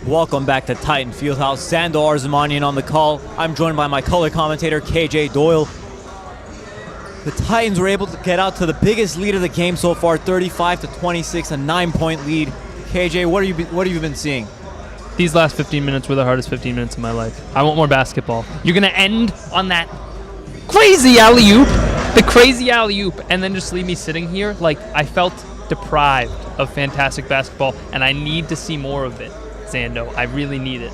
S1: Welcome back to Titan Fieldhouse. Zando Arzamanian on the call. I'm joined by my color commentator, KJ Doyle. The Titans were able to get out to the biggest lead of the game so far, 35-26, a 9-point lead. KJ, what have you been seeing?
S3: These last 15 minutes were the hardest 15 minutes of my life. I want more basketball. You're going to end on that crazy alley-oop, and then just leave me sitting here like I felt deprived of fantastic basketball, and I need to see more of it, Zando. I really need it.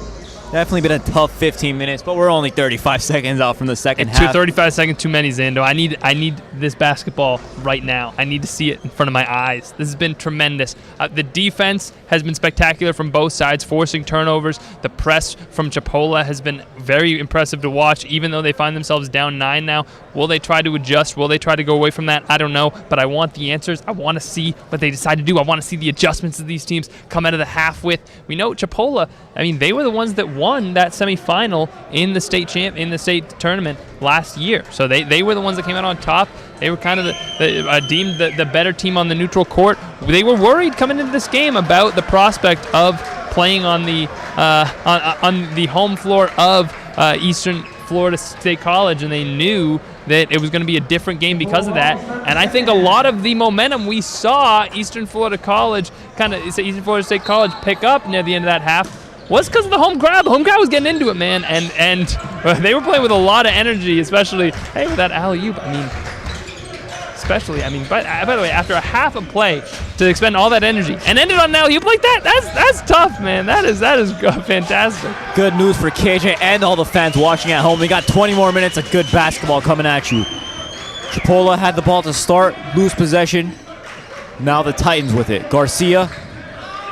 S1: Definitely been a tough 15 minutes, but we're only 35 seconds out from the second half.
S3: 35 seconds too many, Zando. I need this basketball right now. I need to see it in front of my eyes. This has been tremendous. The defense has been spectacular from both sides, forcing turnovers. The press from Chipola has been very impressive to watch, even though they find themselves down 9 now. Will they try to adjust? Will they try to go away from that? I don't know, but I want the answers. I want to see what they decide to do. I want to see the adjustments that these teams come out of the half with. We know Chipola, they were the ones that won that semifinal in the state tournament last year. So they were the ones that came out on top. They were kind of deemed the better team on the neutral court. They were worried coming into this game about the prospect of playing on the home floor of Eastern Florida State College, and they knew that it was going to be a different game because of that. And I think a lot of the momentum we saw Eastern Florida State College pick up near the end of that half was because of the home crowd. The home crowd was getting into it, man, and they were playing with a lot of energy, especially with that alley-oop. By the way, after a half of play to expend all that energy and end it on an alley-oop like that's tough, man. That is fantastic.
S1: Good news for KJ and all the fans watching at home. We got 20 more minutes of good basketball coming at you. Chipola had the ball to start, lose possession. Now the Titans with it. Garcia,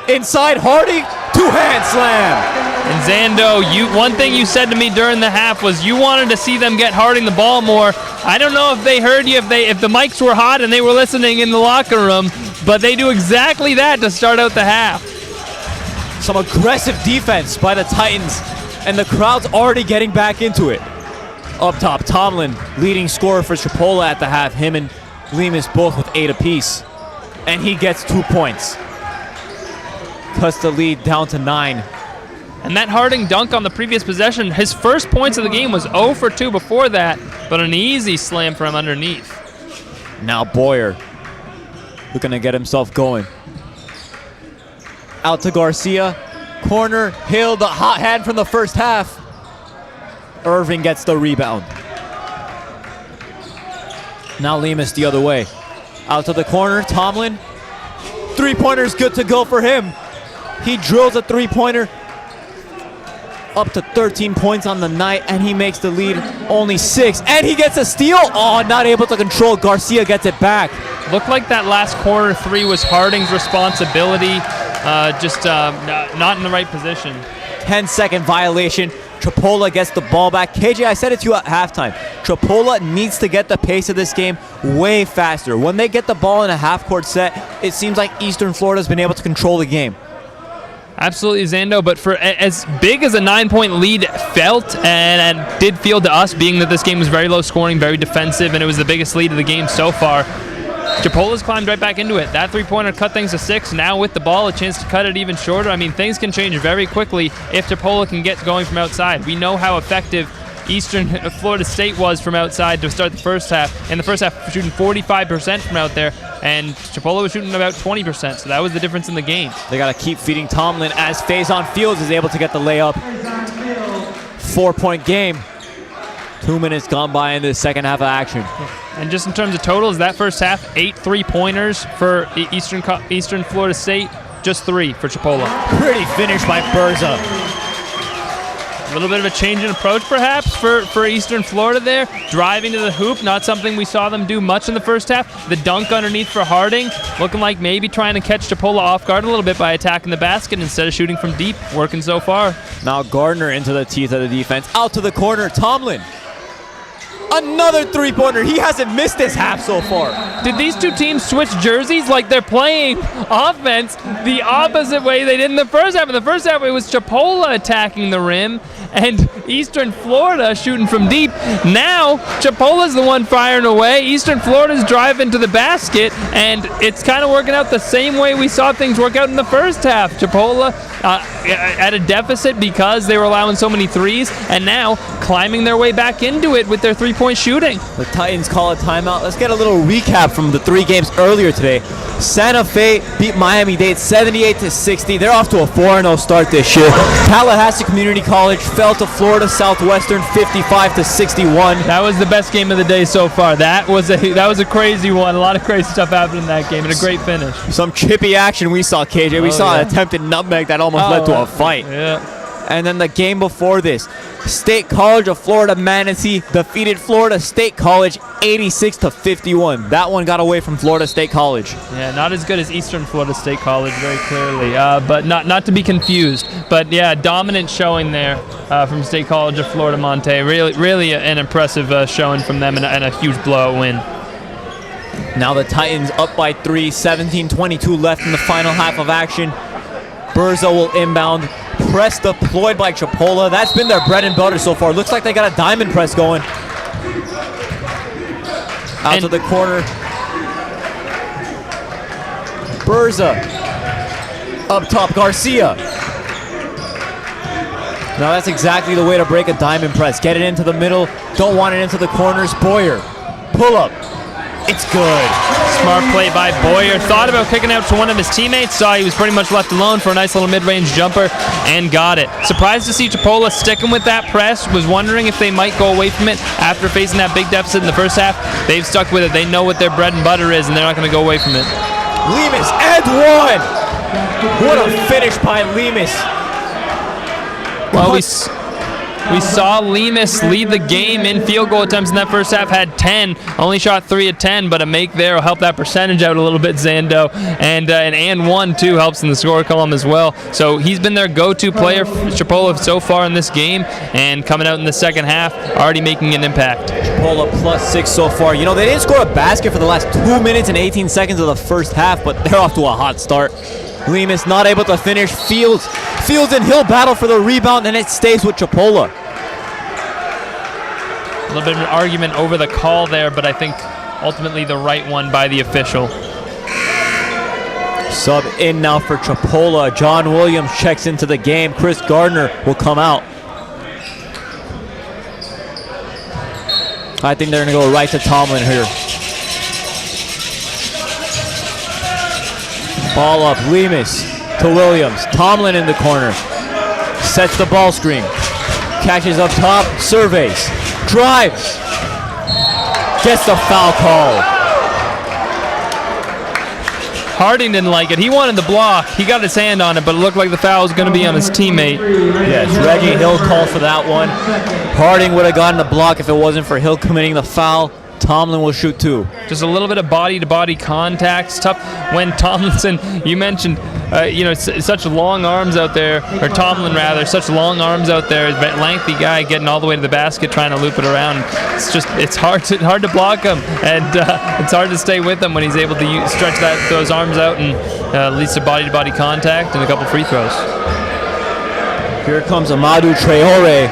S1: inside Harding, two-hand slam.
S3: And Zando, one thing you said to me during the half was you wanted to see them get Harding the ball more. I don't know if they heard you, if the mics were hot and they were listening in the locker room, but they do exactly that to start out the half.
S1: Some aggressive defense by the Titans, and the crowd's already getting back into it. Up top, Tomlin, leading scorer for Chipola at the half. Him and Lemus both with 8 apiece. And he gets 2 points. Cuts the lead down to 9.
S3: And that Harding dunk on the previous possession, his first points of the game was 0 for 2 before that, but an easy slam from underneath.
S1: Now Boyer looking to get himself going. Out to Garcia. Corner, Hill, the hot hand from the first half. Irving gets the rebound. Now Lemus the other way. Out to the corner, Tomlin. Three-pointer's good to go for him. He drills a three-pointer. Up to 13 points on the night, and he makes the lead only 6. And he gets a steal. Oh, not able to control. Garcia gets it back.
S3: Looked like that last corner 3 was Harding's responsibility. Not in the right position.
S1: 10-second violation. Chipola gets the ball back. KJ, I said it to you at halftime. Chipola needs to get the pace of this game way faster. When they get the ball in a half-court set, it seems like Eastern Florida's been able to control the game.
S3: Absolutely, Zando, but for as big as a 9-point lead felt and did feel to us, being that this game was very low scoring, very defensive, and it was the biggest lead of the game so far, Chipola's climbed right back into it. That three-pointer cut things to 6. Now with the ball, a chance to cut it even shorter. Things can change very quickly if Chipola can get going from outside. We know how effective Eastern Florida State was from outside to start the first half. In the first half, shooting 45% from out there, and Chipola was shooting about 20%, so that was the difference in the game.
S1: They got to keep feeding Tomlin as Faison Fields is able to get the layup. 4-point game. 2 minutes gone by in the second half of action.
S3: And just in terms of totals, that first half, 8 3-pointers for Eastern Florida State, just 3 for Chipola.
S1: Pretty finish by Berza.
S3: A little bit of a change in approach, perhaps, for Eastern Florida there. Driving to the hoop, not something we saw them do much in the first half. The dunk underneath for Harding, looking like maybe trying to catch Chipola off guard a little bit by attacking the basket instead of shooting from deep. Working so far.
S1: Now Gardner into the teeth of the defense. Out to the corner, Tomlin. Another three-pointer. He hasn't missed this half so far.
S3: Did these two teams switch jerseys like they're playing offense the opposite way they did in the first half? In the first half, it was Chipola attacking the rim, and Eastern Florida shooting from deep. Now Chipola's the one firing away. Eastern Florida's driving to the basket, and it's kind of working out the same way we saw things work out in the first half. Chipola at a deficit because they were allowing so many threes, and now climbing their way back into it with their three-point shooting.
S1: The Titans call a timeout. Let's get a little recap from the 3 games earlier today. Santa Fe beat Miami-Dade 78-60. They're off to a 4-0 start this year. Tallahassee Community College fell to Florida Southwestern 55-61.
S3: That was the best game of the day so far. That was a crazy one. A lot of crazy stuff happened in that game, and a great finish.
S1: Some chippy action we saw, KJ. We saw an attempted nutmeg that almost led to a fight.
S3: Yeah.
S1: And then the game before this, State College of Florida Manatee defeated Florida State College 86-51. That one got away from Florida State College.
S3: Yeah, not as good as Eastern Florida State College, very clearly, but not to be confused. But yeah, dominant showing there from State College of Florida Monte. Really an impressive showing from them, and a huge blowout win.
S1: Now the Titans up by 3, 17-22 left in the final half of action. Berza will inbound. Press deployed by Chipola. That's been their bread and butter so far. Looks like they got a diamond press going. Out to the corner. Berza. Up top, Garcia. Now that's exactly the way to break a diamond press. Get it into the middle. Don't want it into the corners. Boyer. Pull up. It's good.
S3: Smart play by Boyer. Thought about kicking out to one of his teammates. Saw he was pretty much left alone for a nice little mid-range jumper, and got it. Surprised to see Chipola sticking with that press. Was wondering if they might go away from it after facing that big deficit in the first half. They've stuck with it. They know what their bread and butter is, and they're not going to go away from it.
S1: Lemus and one. What a finish by Lemus.
S3: Well, we saw Lemus lead the game in field goal attempts in that first half, had 10, only shot 3 of 10, but a make there will help that percentage out a little bit, Zando. And one, too, helps in the score column as well. So he's been their go-to player for Chipola so far in this game, and coming out in the second half, already making an impact.
S1: Chipola +6 so far. You know, they didn't score a basket for the last 2 minutes and 18 seconds of the first half, but they're off to a hot start. Lemus not able to finish. Fields and Hill battle for the rebound, and it stays with Chipola.
S3: A little bit of an argument over the call there, but I think ultimately the right one by the official.
S1: Sub in now for Chipola. John Williams checks into the game. Chris Gardner will come out. I think they're going to go right to Tomlin here. Ball up, Lemus to Williams. Tomlin in the corner. Sets the ball screen. Catches up top, surveys. Drives. Gets the foul call.
S3: Harding didn't like it. He wanted the block. He got his hand on it, but it looked like the foul was going to be on his teammate.
S1: Yes, Reggie Hill called for that one. Harding would have gotten the block if it wasn't for Hill committing the foul. Tomlin will shoot 2.
S3: Just a little bit of body-to-body contact. It's tough when Tomlinson, you mentioned, such long arms out there, or Tomlin rather, such long arms out there, lengthy guy getting all the way to the basket trying to loop it around. It's hard to block him, and it's hard to stay with him when he's able to stretch those arms out and leads to body-to-body contact and a couple free throws.
S1: Here comes Amadou Traore.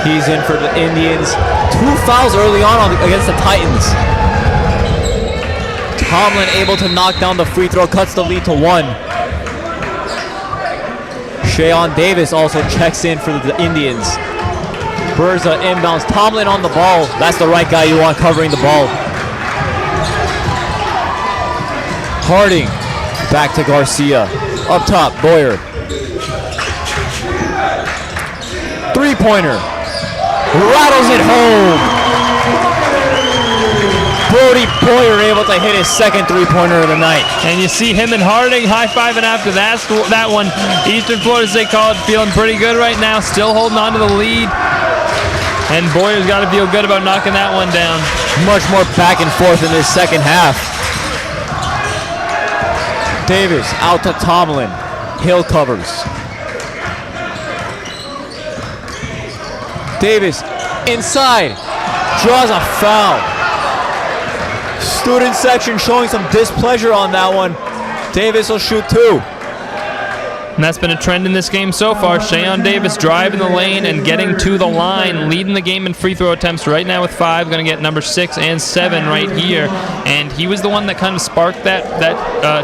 S1: He's in for the Indians. 2 fouls early on against the Titans. Tomlin able to knock down the free throw, cuts the lead to 1. Shayon Davis also checks in for the Indians. Berza inbounds. Tomlin on the ball. That's the right guy you want covering the ball. Harding back to Garcia. Up top, Boyer. 3-pointer. Rattles it home. Brody Boyer able to hit his second 3-pointer of the night.
S3: And you see him and Harding high-fiving after that one. Eastern Florida State College feeling pretty good right now, still holding on to the lead. And Boyer's got to feel good about knocking that one down.
S1: Much more back and forth in this second half. Davis out to Tomlin. Hill covers. Davis inside, draws a foul. Student section showing some displeasure on that one. Davis will shoot 2.
S3: And that's been a trend in this game so far. Shayon Davis driving the lane and getting to the line, leading the game in free throw attempts right now with 5. Going to get number 6 and 7 right here. And he was the one that kind of sparked that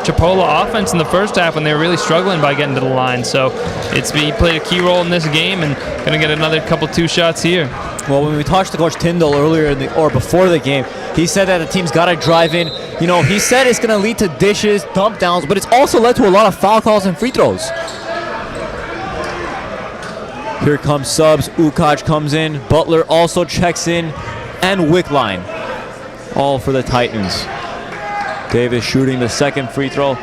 S3: Chipola offense in the first half when they were really struggling by getting to the line. So he played a key role in this game and going to get another couple 2 shots here.
S1: Well, when we talked to Coach Tyndall earlier before the game, he said that the team's got to drive in. You know, he said it's going to lead to dishes, dump downs, but it's also led to a lot of foul calls and free throws. Here comes subs. Ukaj comes in. Butler also checks in. And Wickline. All for the Titans. Davis shooting the second free throw.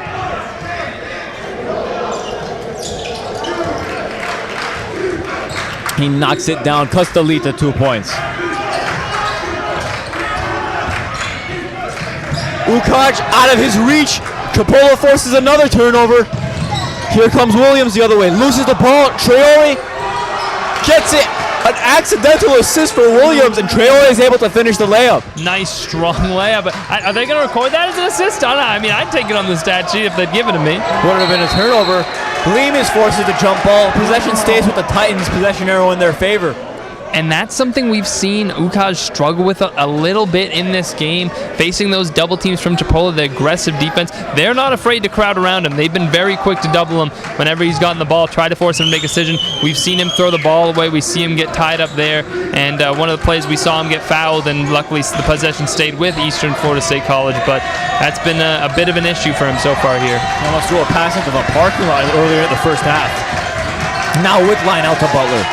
S1: He knocks it down, cuts the lead to 2 points. Ukaj out of his reach. Chipola forces another turnover. Here comes Williams the other way. Loses the ball. Traore gets it. An accidental assist for Williams, and Traore is able to finish the layup.
S3: Nice, strong layup. Are they going to record that as an assist? I mean, I'd take it on the stat sheet if they'd give it to me.
S1: Would have been a turnover. Lemus forces the jump ball. Possession stays with the Titans. Possession arrow in their favor.
S3: And that's something we've seen Ukaj struggle with a little bit in this game, facing those double teams from Chipola, the aggressive defense. They're not afraid to crowd around him. They've been very quick to double him whenever he's gotten the ball, try to force him to make a decision. We've seen him throw the ball away. We see him get tied up there. And one of the plays we saw him get fouled, and luckily the possession stayed with Eastern Florida State College. But that's been a bit of an issue for him so far here.
S1: Almost threw a pass into the parking lot earlier in the first half. Now Wickline out to Butler.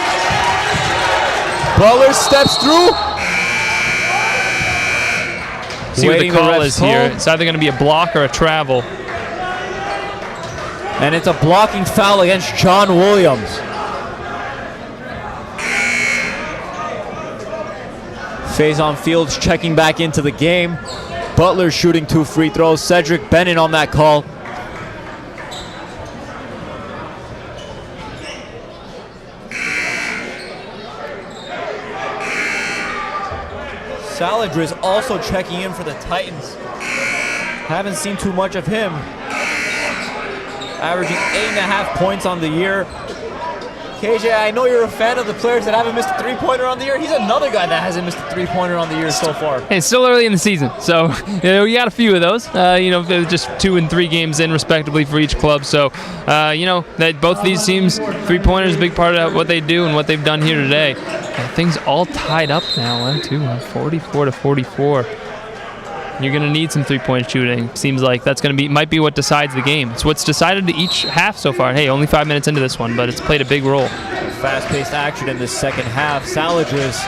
S1: Butler steps through.
S3: See what the call is here. It's either going to be a block or a travel.
S1: And it's a blocking foul against John Williams. Faison Fields checking back into the game. Butler shooting 2 free throws. Cedric Bennett on that call. Saladriz also checking in for the Titans. Haven't seen too much of him. Averaging 8.5 points on the year. KJ, I know you're a fan of the players that haven't missed a three-pointer on the year. He's another guy that hasn't missed a three-pointer on the year so far.
S3: Hey, it's still early in the season, so we got a few of those. Just 2 and 3 games in, respectively, for each club. So, that both these teams, three-pointers is a big part of what they do and what they've done here today. Things all tied up now, 44-44. You're going to need some three-point shooting. Seems like that's might be what decides the game. It's what's decided to each half so far. Hey, only 5 minutes into this one, but it's played a big role.
S1: Fast-paced action in the second half. Saladriz,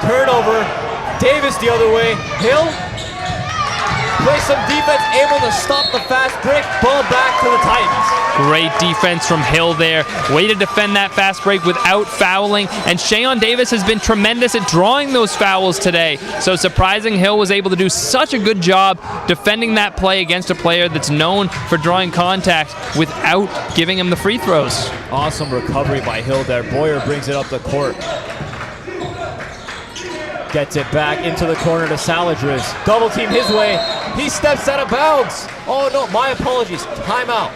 S1: turnover. Davis the other way. Hill plays some defense, able to stop the fast break. Ball back to the Titans.
S3: Great defense from Hill there. Way to defend that fast break without fouling. And Shayon Davis has been tremendous at drawing those fouls today. So surprising Hill was able to do such a good job defending that play against a player that's known for drawing contact without giving him the free throws.
S1: Awesome recovery by Hill there. Boyer brings it up the court. Gets it back into the corner to Saladriz. Double team his way. He steps out of bounds. Oh no, my apologies. Timeout.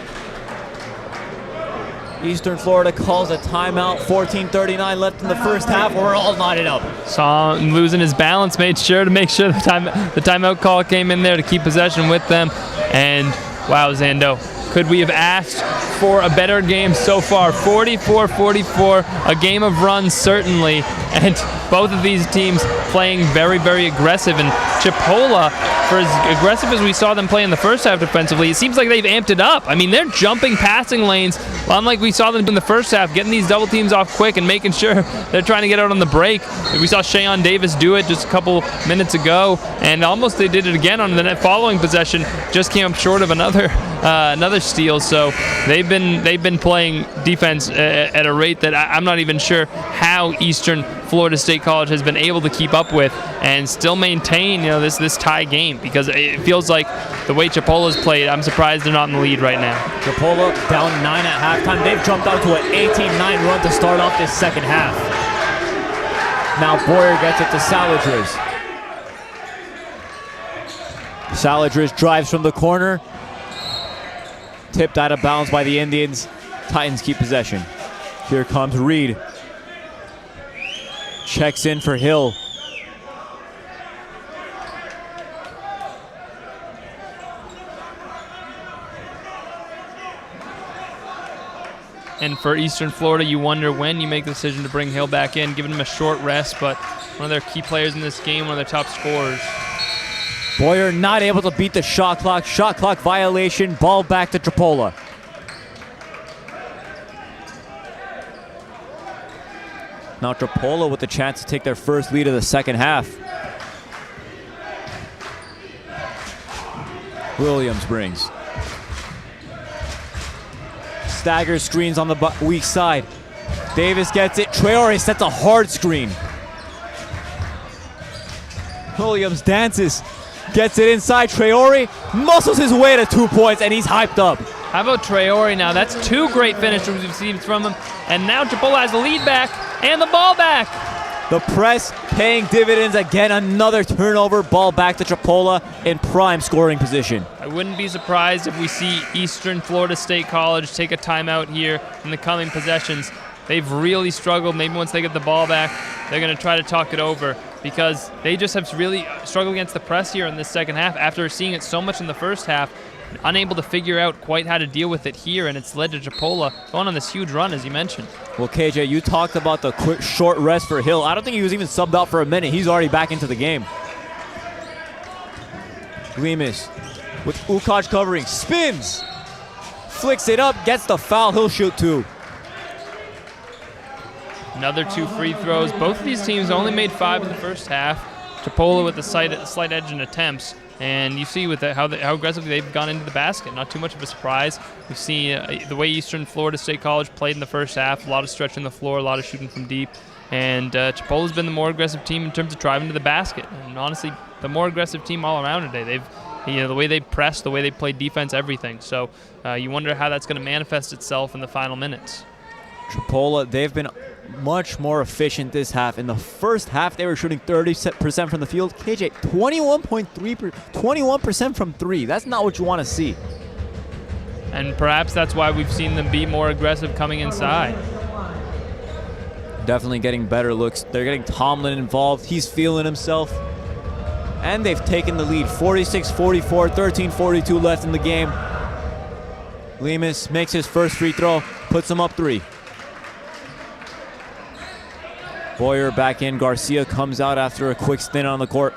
S1: Eastern Florida calls a timeout. 14:39 left in the first half. We're all knotted up.
S3: Saw him losing his balance. Made sure to make sure the timeout call came in there to keep possession with them. And wow, Zando, could we have asked for a better game so far? 44-44, a game of runs certainly, and both of these teams playing very, very aggressive. And Chipola, for as aggressive as we saw them play in the first half defensively, it seems like they've amped it up. I mean, they're jumping passing lanes, unlike we saw them in the first half, getting these double teams off quick and making sure they're trying to get out on the break. We saw Shayon Davis do it just a couple minutes ago, and almost they did it again on the following possession, just came up short of another steal. So they've been playing defense at a rate that I'm not even sure how Eastern Florida State College has been able to keep up with and still maintain this tie game, because it feels like the way Chipola's played, I'm surprised they're not in the lead right now.
S1: Chipola down 9 at halftime. They've jumped out to an 18-9 run to start off this second half. Now Boyer gets it to Saladriz. Saladriz drives from the corner. Tipped out of bounds by the Indians. Titans keep possession. Here comes Reed. Checks in for Hill.
S3: And for Eastern Florida, you wonder when you make the decision to bring Hill back in, giving him a short rest, but one of their key players in this game, one of their top scorers.
S1: Boyer not able to beat the shot clock. Shot clock violation. Ball back to Chipola. Now Chipola with the chance to take their first lead of the second half. Williams brings. Stagger screens on the weak side. Davis gets it. Traore sets a hard screen. Williams dances. Gets it inside. Traore muscles his way to 2 points, and he's hyped up.
S3: How about Traore now? That's two great finishes we've seen from him. And now Chipola has the lead back and the ball back.
S1: The press paying dividends again. Another turnover. Ball back to Chipola in prime scoring position.
S3: I wouldn't be surprised if we see Eastern Florida State College take a timeout here in the coming possessions. They've really struggled. Maybe once they get the ball back, they're going to try to talk it over because they just have really struggled against the press here in this second half after seeing it so much in the first half. Unable to figure out quite how to deal with it here, and it's led to Chipola going on this huge run, as you mentioned.
S1: Well, KJ, you talked about the quick short rest for Hill. I don't think he was even subbed out for a minute. He's already back into the game. Lemus with Ukaj covering, spins, flicks it up, gets the foul. He'll shoot two.
S3: Another two free throws. Both of these teams only made 5 in the first half. Chipola with a slight edge in attempts. And you see with how aggressively they've gone into the basket. Not too much of a surprise. We've seen the way Eastern Florida State College played in the first half. A lot of stretching the floor, a lot of shooting from deep. And Chipola's been the more aggressive team in terms of driving to the basket. And honestly, the more aggressive team all around today. They've, the way they press, the way they play defense, everything. So you wonder how that's going to manifest itself in the final minutes.
S1: Chipola, they've been much more efficient this half. In the first half, they were shooting 30% from the field. KJ, 21% from three. That's not what you want to see.
S3: And perhaps that's why we've seen them be more aggressive coming inside.
S1: Definitely getting better looks. They're getting Tomlin involved. He's feeling himself. And they've taken the lead. 46-44, 13-42 left in the game. Lemus makes his first free throw, puts him up 3. Boyer back in. Garcia comes out after a quick stint on the court.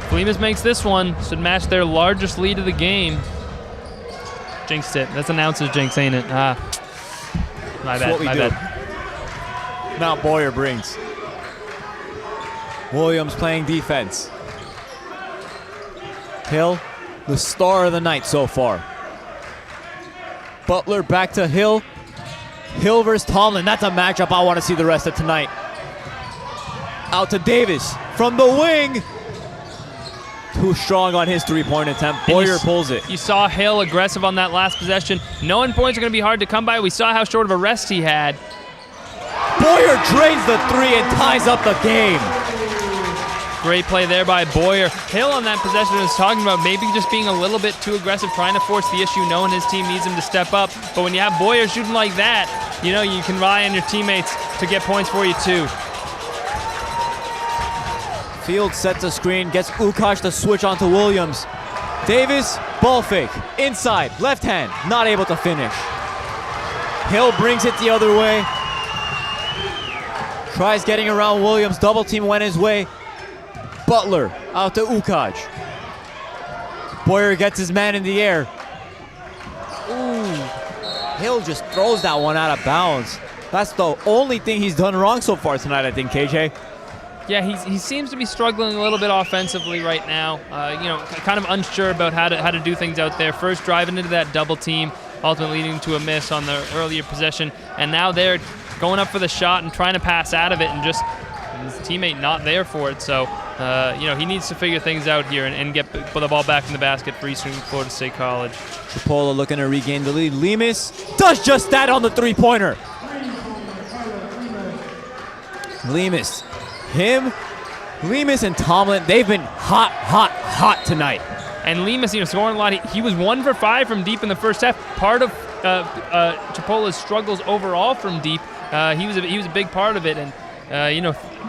S3: Lemus makes this one. Should match their largest lead of the game. Jinxed it. That's announcer's jinx, ain't it? My bad. My bad.
S1: Now Boyer brings. Williams playing defense. Hill, the star of the night so far. Butler back to Hill. Hill versus Tomlin. That's a matchup I want to see the rest of tonight. Out to Davis from the wing. Too strong on his three-point attempt. Boyer pulls it.
S3: You saw Hill aggressive on that last possession. Knowing points are going to be hard to come by. We saw how short of a rest he had.
S1: Boyer drains the three and ties up the game.
S3: Great play there by Boyer. Hill on that possession was talking about maybe just being a little bit too aggressive, trying to force the issue, knowing his team needs him to step up. But when you have Boyer shooting like that, you know you can rely on your teammates to get points for you too.
S1: Field sets a screen, gets Ukaj to switch onto Williams. Davis, ball fake, inside, left hand, not able to finish. Hill brings it the other way. Tries getting around Williams, double team went his way. Butler out to Ukaj. Boyer gets his man in the air. Ooh, Hill just throws that one out of bounds. That's the only thing he's done wrong so far tonight, I think, KJ.
S3: Yeah, he seems to be struggling a little bit offensively right now. Kind of unsure about how to do things out there. First driving into that double team, ultimately leading to a miss on the earlier possession, and now they're going up for the shot and trying to pass out of it, and just his teammate not there for it. So he needs to figure things out here and put the ball back in the basket for Eastern Florida State College.
S1: Chipola looking to regain the lead. Lemus does just that on the three-pointer. Lemus, him Lemus and Tomlin, they've been hot tonight.
S3: And Lemus, scoring a lot. He was 1 for 5 from deep in the first half. Part of Chipola's struggles overall from deep, he was a big part of it. And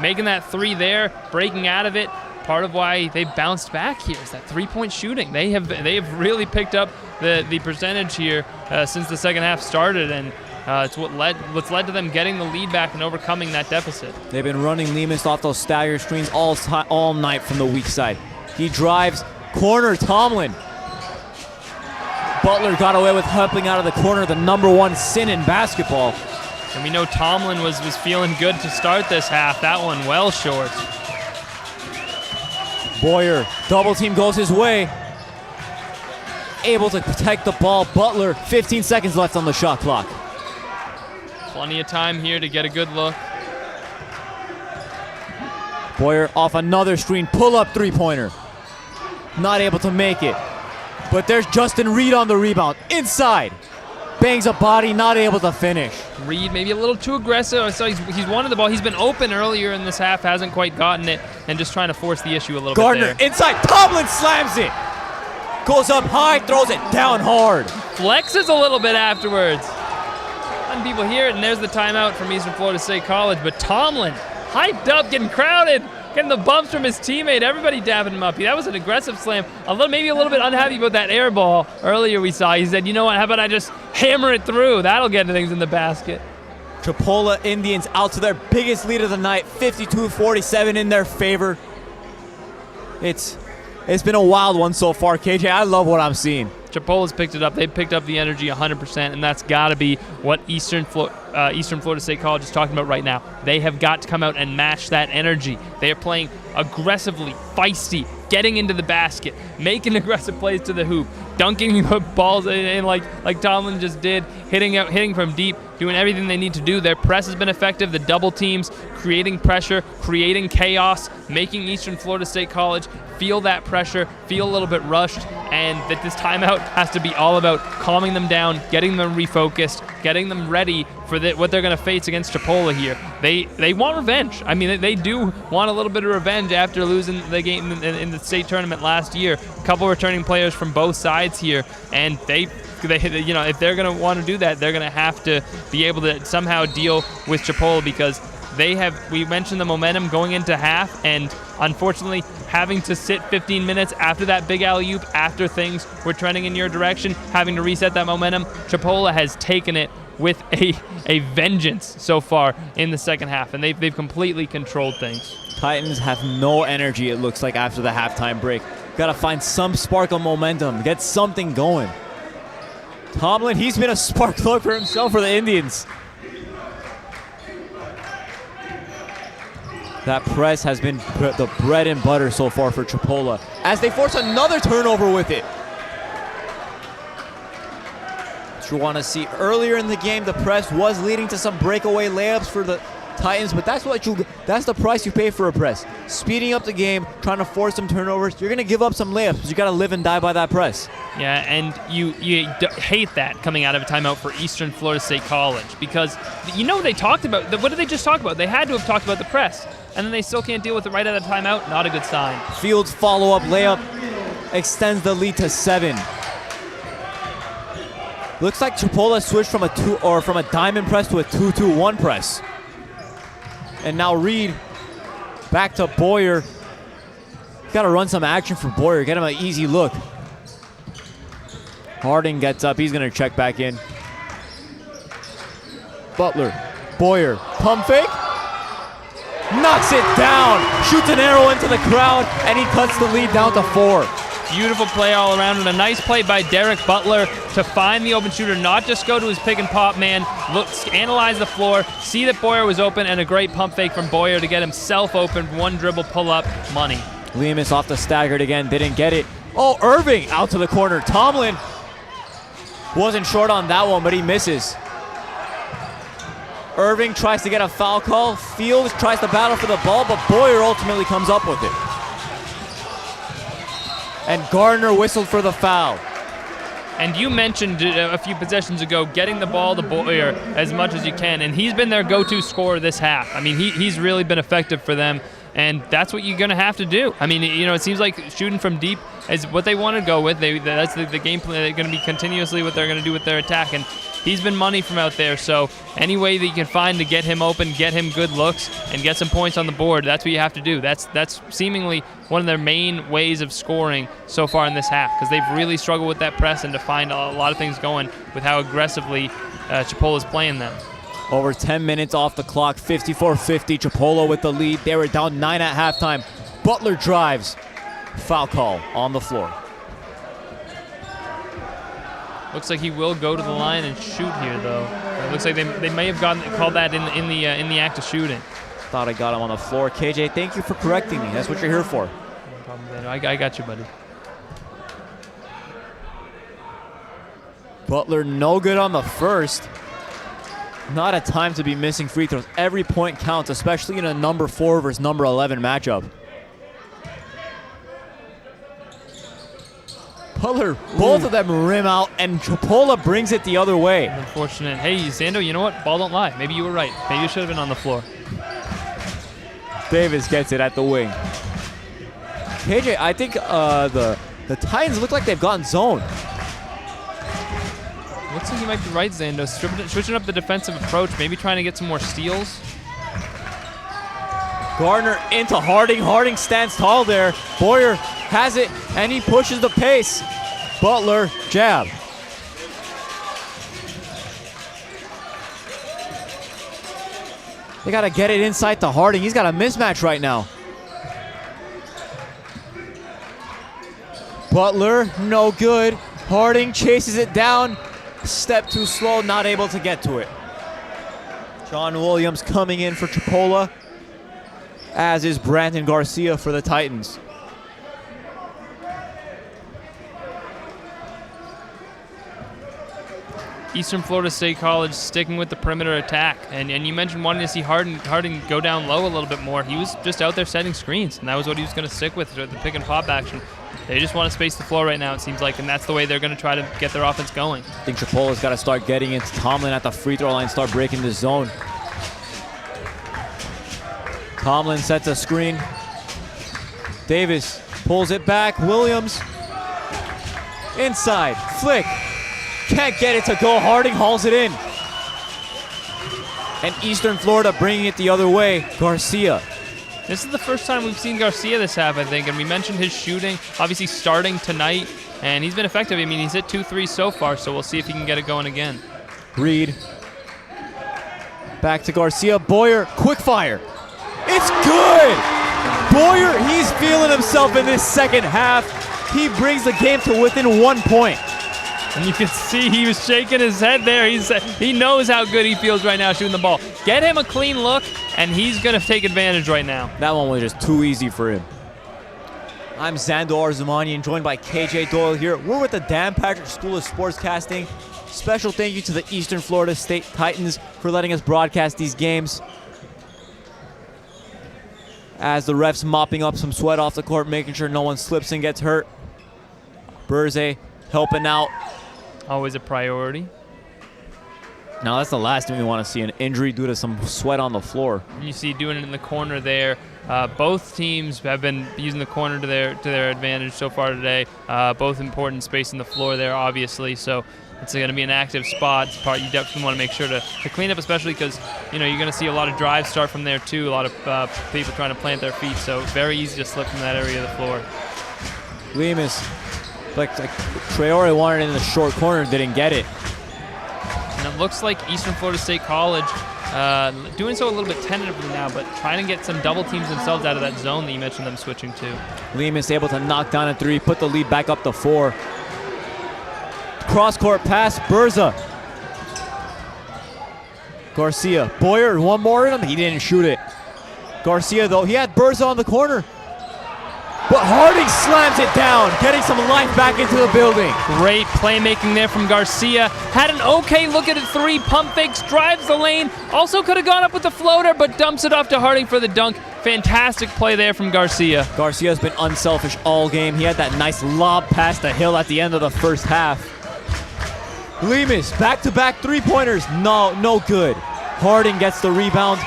S3: making that 3 there, breaking out of it. Part of why they bounced back here is that 3-point shooting. They have really picked up the percentage here since the second half started, and it's what's led to them getting the lead back and overcoming that deficit.
S1: They've been running Lemus off those stagger screens all night from the weak side. He drives, corner Tomlin. Butler got away with helping out of the corner, the #1 sin in basketball.
S3: And we know Tomlin was feeling good to start this half. That one well short.
S1: Boyer, double team goes his way. Able to protect the ball. Butler, 15 seconds left on the shot clock.
S3: Plenty of time here to get a good look.
S1: Boyer off another screen, pull-up three-pointer. Not able to make it. But there's Justin Reed on the rebound. Inside. Bangs a body, not able to finish.
S3: Reed maybe a little too aggressive. I saw he's wanted the ball. He's been open earlier in this half, hasn't quite gotten it, and just trying to force the issue a little
S1: Gardner
S3: bit there.
S1: Inside, Tomlin slams it. Goes up high, throws it down hard.
S3: Flexes a little bit afterwards. And people hear it, and there's the timeout from Eastern Florida State College. But Tomlin, hyped up, getting crowded, getting the bumps from his teammate. Everybody dabbing him up. That was an aggressive slam. Maybe a little bit unhappy about that air ball earlier we saw. He said, you know what, how about I just hammer it through? That'll get things in the basket.
S1: Chipola Indians out to their biggest lead of the night, 52-47 in their favor. It's been a wild one so far, KJ. I love what I'm seeing.
S3: Chipola's picked it up. They picked up the energy 100%, and that's got to be what Eastern Florida State College is talking about right now. They have got to come out and match that energy. They are playing aggressively, feisty, getting into the basket, making aggressive plays to the hoop, dunking balls in like Tomlin just did, hitting from deep, doing everything they need to do. Their press has been effective. The double teams, creating pressure, creating chaos, making Eastern Florida State College feel that pressure, feel a little bit rushed, and that this timeout has to be all about calming them down, getting them refocused, getting them ready for what they're going to face against Chipola here. They want revenge. I mean, they do want a little bit of revenge after losing the game in the state tournament last year. A couple returning players from both sides here, and they if they're going to want to do that, they're going to have to be able to somehow deal with Chipola, because we mentioned the momentum going into half, and unfortunately having to sit 15 minutes after that big alley-oop, after things were trending in your direction, having to reset that momentum. Chipola has taken it with a vengeance so far in the second half, and they've completely controlled things.
S1: Titans have no energy, it looks like, after the halftime break. Got to find some spark of momentum, get something going. Tomlin, he's been a spark plug for himself for the Indians. That press has been the bread and butter so far for Chipola, as they force another turnover with it. You want to see earlier in the game, the press was leading to some breakaway layups for the Titans, but that's the price you pay for a press. Speeding up the game, trying to force some turnovers. You're going to give up some layups, but you got to live and die by that press.
S3: Yeah, and you hate that coming out of a timeout for Eastern Florida State College, because they talked about, what did they just talk about? They had to have talked about the press, and then they still can't deal with it right out of timeout. Not a good sign.
S1: Fields' follow-up layup extends the lead to 7. Looks like Chipola switched from a diamond press to a 2-2-1 press. And now Reed back to Boyer. Got to run some action for Boyer. Get him an easy look. Harding gets up. He's going to check back in. Butler. Boyer. Pump fake. Knocks it down. Shoots an arrow into the crowd. And he cuts the lead down to 4.
S3: Beautiful play all around, and a nice play by Derek Butler to find the open shooter, not just go to his pick and pop man, analyze the floor, see that Boyer was open, and a great pump fake from Boyer to get himself open. One dribble pull up, money.
S1: Lemus off the staggered again, didn't get it. Oh, Irving out to the corner. Tomlin wasn't short on that one, but he misses. Irving tries to get a foul call. Fields tries to battle for the ball, but Boyer ultimately comes up with it. And Gardner whistled for the foul.
S3: And you mentioned a few possessions ago getting the ball to Boyer as much as you can, and he's been their go-to scorer this half. I mean, he's really been effective for them. And that's what you're going to have to do. I mean, it seems like shooting from deep is what they want to go with. That's the game plan. They're going to be continuously what they're going to do with their attack. And he's been money from out there. So any way that you can find to get him open, get him good looks, and get some points on the board, that's what you have to do. That's seemingly one of their main ways of scoring so far in this half, because they've really struggled with that press and to find a lot of things going with how aggressively Chipola's playing them.
S1: Over 10 minutes off the clock, 54-50, Chipola with the lead. They were down 9 at halftime. Butler drives. Foul call on the floor.
S3: Looks like he will go to the line and shoot here, though. It looks like they may have called that in the act of shooting.
S1: Thought I got him on the floor. KJ, thank you for correcting me. That's what you're here for.
S3: No problem, Zando. I got you, buddy.
S1: Butler no good on the first. Not a time to be missing free throws. Every point counts, especially in a number 4 versus number 11 matchup. Butler, both of them rim out, and Chipola brings it the other way.
S3: Unfortunate. Hey, Zando, you know what? Ball don't lie. Maybe you were right. Maybe you should have been on the floor.
S1: Davis gets it at the wing. KJ, I think the Titans look like they've gotten zoned.
S3: Looks like you might be right, Zando. Switching up the defensive approach, maybe trying to get some more steals.
S1: Gardner into Harding. Harding stands tall there. Boyer has it, and he pushes the pace. Butler, jab. They got to get it inside to Harding. He's got a mismatch right now. Butler, no good. Harding chases it down. Step too slow, not able to get to it. John Williams coming in for Chipola, as is Brandon Garcia for the Titans.
S3: Eastern Florida State College sticking with the perimeter attack. And you mentioned wanting to see Harding go down low a little bit more. He was just out there setting screens, and that was what he was going to stick with, the pick and pop action. They just want to space the floor right now, it seems like, and that's the way they're going to try to get their offense going.
S1: I think Chipola's got to start getting into Tomlin at the free throw line, start breaking the zone. Tomlin sets a screen. Davis pulls it back. Williams inside, flick. Can't get it to go. Harding hauls it in. And Eastern Florida bringing it the other way. Garcia.
S3: This is the first time we've seen Garcia this half, I think, and we mentioned his shooting, obviously starting tonight, and he's been effective. I mean, he's hit 2 threes so far, so we'll see if he can get it going again.
S1: Reed. Back to Garcia. Boyer, quick fire. It's good! Boyer, he's feeling himself in this second half. He brings the game to within 1 point.
S3: And you can see he was shaking his head there. He knows how good he feels right now shooting the ball. Get him a clean look, and he's going to take advantage right now.
S1: That one was just too easy for him. I'm Zando Arzumanian, joined by KJ Doyle here. We're with the Dan Patrick School of Sportscasting. Special thank you to the Eastern Florida State Titans for letting us broadcast these games. As the refs mopping up some sweat off the court, making sure no one slips and gets hurt. Berze helping out.
S3: Always a priority.
S1: Now that's the last thing we want to see, an injury due to some sweat on the floor.
S3: You see doing it in the corner there. Both teams have been using the corner to their advantage so far today. Both important space in the floor there, obviously. So it's going to be an active spot. It's part you definitely want to make sure to clean up, especially because you're going to see a lot of drives start from there too. A lot of people trying to plant their feet. So very easy to slip from that area of the floor.
S1: Lemus, like Traore wanted it in the short corner, didn't get it.
S3: And it looks like Eastern Florida State College doing so a little bit tentatively now, but trying to get some double teams themselves out of that zone that you mentioned them switching to.
S1: Lemus able to knock down a 3, put the lead back up to 4. Cross-court pass, Berza. Garcia. Boyer, one more in him. He didn't shoot it. Garcia, though, he had Berza on the corner. But Harding slams it down, getting some life back into the building.
S3: Great playmaking there from Garcia. Had an okay look at a 3, pump fakes, drives the lane. Also could have gone up with the floater, but dumps it off to Harding for the dunk. Fantastic play there from Garcia.
S1: Garcia's been unselfish all game. He had that nice lob pass to Hill at the end of the first half. Lemus, back-to-back 3-pointers. No good. Harding gets the rebound.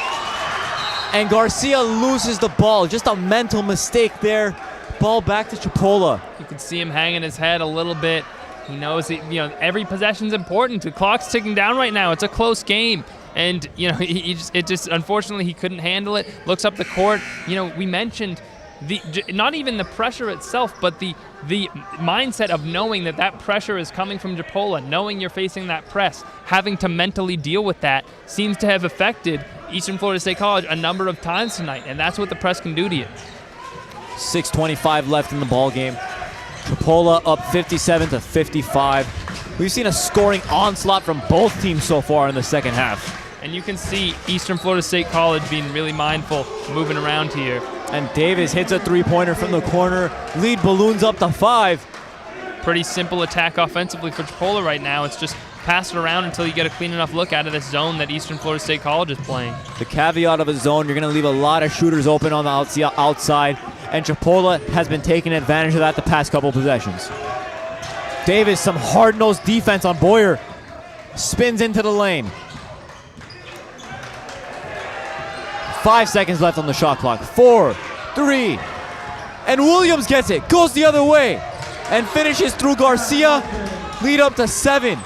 S1: And Garcia loses the ball. Just a mental mistake there. Ball back to Chipola.
S3: You can see him hanging his head a little bit. He knows that, every possession's important. The clock's ticking down right now. It's a close game. And, unfortunately, he couldn't handle it. Looks up the court. We mentioned not even the pressure itself, but the mindset of knowing that pressure is coming from Chipola, knowing you're facing that press, having to mentally deal with that seems to have affected Eastern Florida State College a number of times tonight, and that's what the press can do to you.
S1: 6:25 left in the ball game. Chipola up 57-55. We've seen a scoring onslaught from both teams so far in the second half.
S3: And you can see Eastern Florida State College being really mindful, moving around here.
S1: And Davis hits a three-pointer from the corner. Lead balloons up to 5.
S3: Pretty simple attack offensively for Chipola right now. It's just pass it around until you get a clean enough look out of this zone that Eastern Florida State College is playing.
S1: The caveat of a zone, you're going to leave a lot of shooters open on the outside, and Chipola has been taking advantage of that the past couple possessions. Davis, some hard-nosed defense on Boyer. Spins into the lane. 5 seconds left on the shot clock. 4, 3, and Williams gets it. Goes the other way and finishes through Garcia. Lead up to 7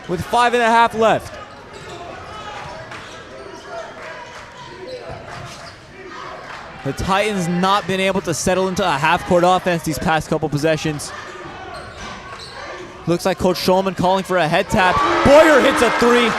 S1: with 5.5 left. The Titans not been able to settle into a half-court offense these past couple possessions. Looks like Coach Schulman calling for a head tap. Boyer hits a 3.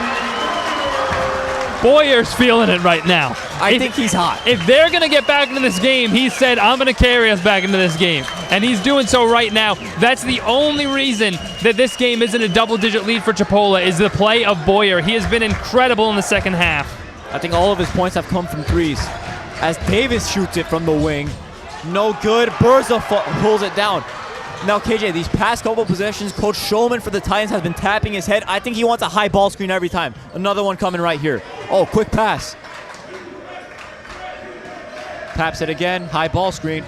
S3: Boyer's feeling it right now.
S1: I think he's hot.
S3: If they're going to get back into this game, he said, I'm going to carry us back into this game. And he's doing so right now. That's the only reason that this game isn't a double-digit lead for Chipola is the play of Boyer. He has been incredible in the second half.
S1: I think all of his points have come from threes. As Davis shoots it from the wing. No good. Berza pulls it down. Now, KJ, these past couple possessions, Coach Schulman for the Titans has been tapping his head. I think he wants a high ball screen every time. Another one coming right here. Oh, quick pass. Taps it again. High ball screen.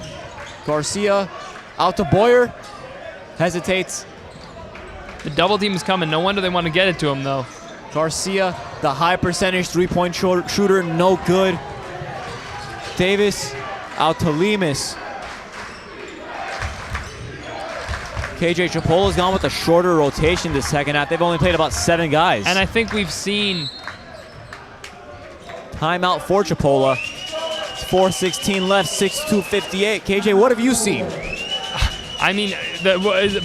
S1: Garcia out to Boyer. Hesitates.
S3: The double team is coming. No wonder they want to get it to him, though.
S1: Garcia, the high percentage three-point shooter, no good. Davis out to Lemus. KJ, Chipola's gone with a shorter rotation this second half. They've only played about 7 guys.
S3: And I think we've seen...
S1: Timeout for Chipola. 4:16 left, 6:2:58. KJ, what have you seen?
S3: I mean,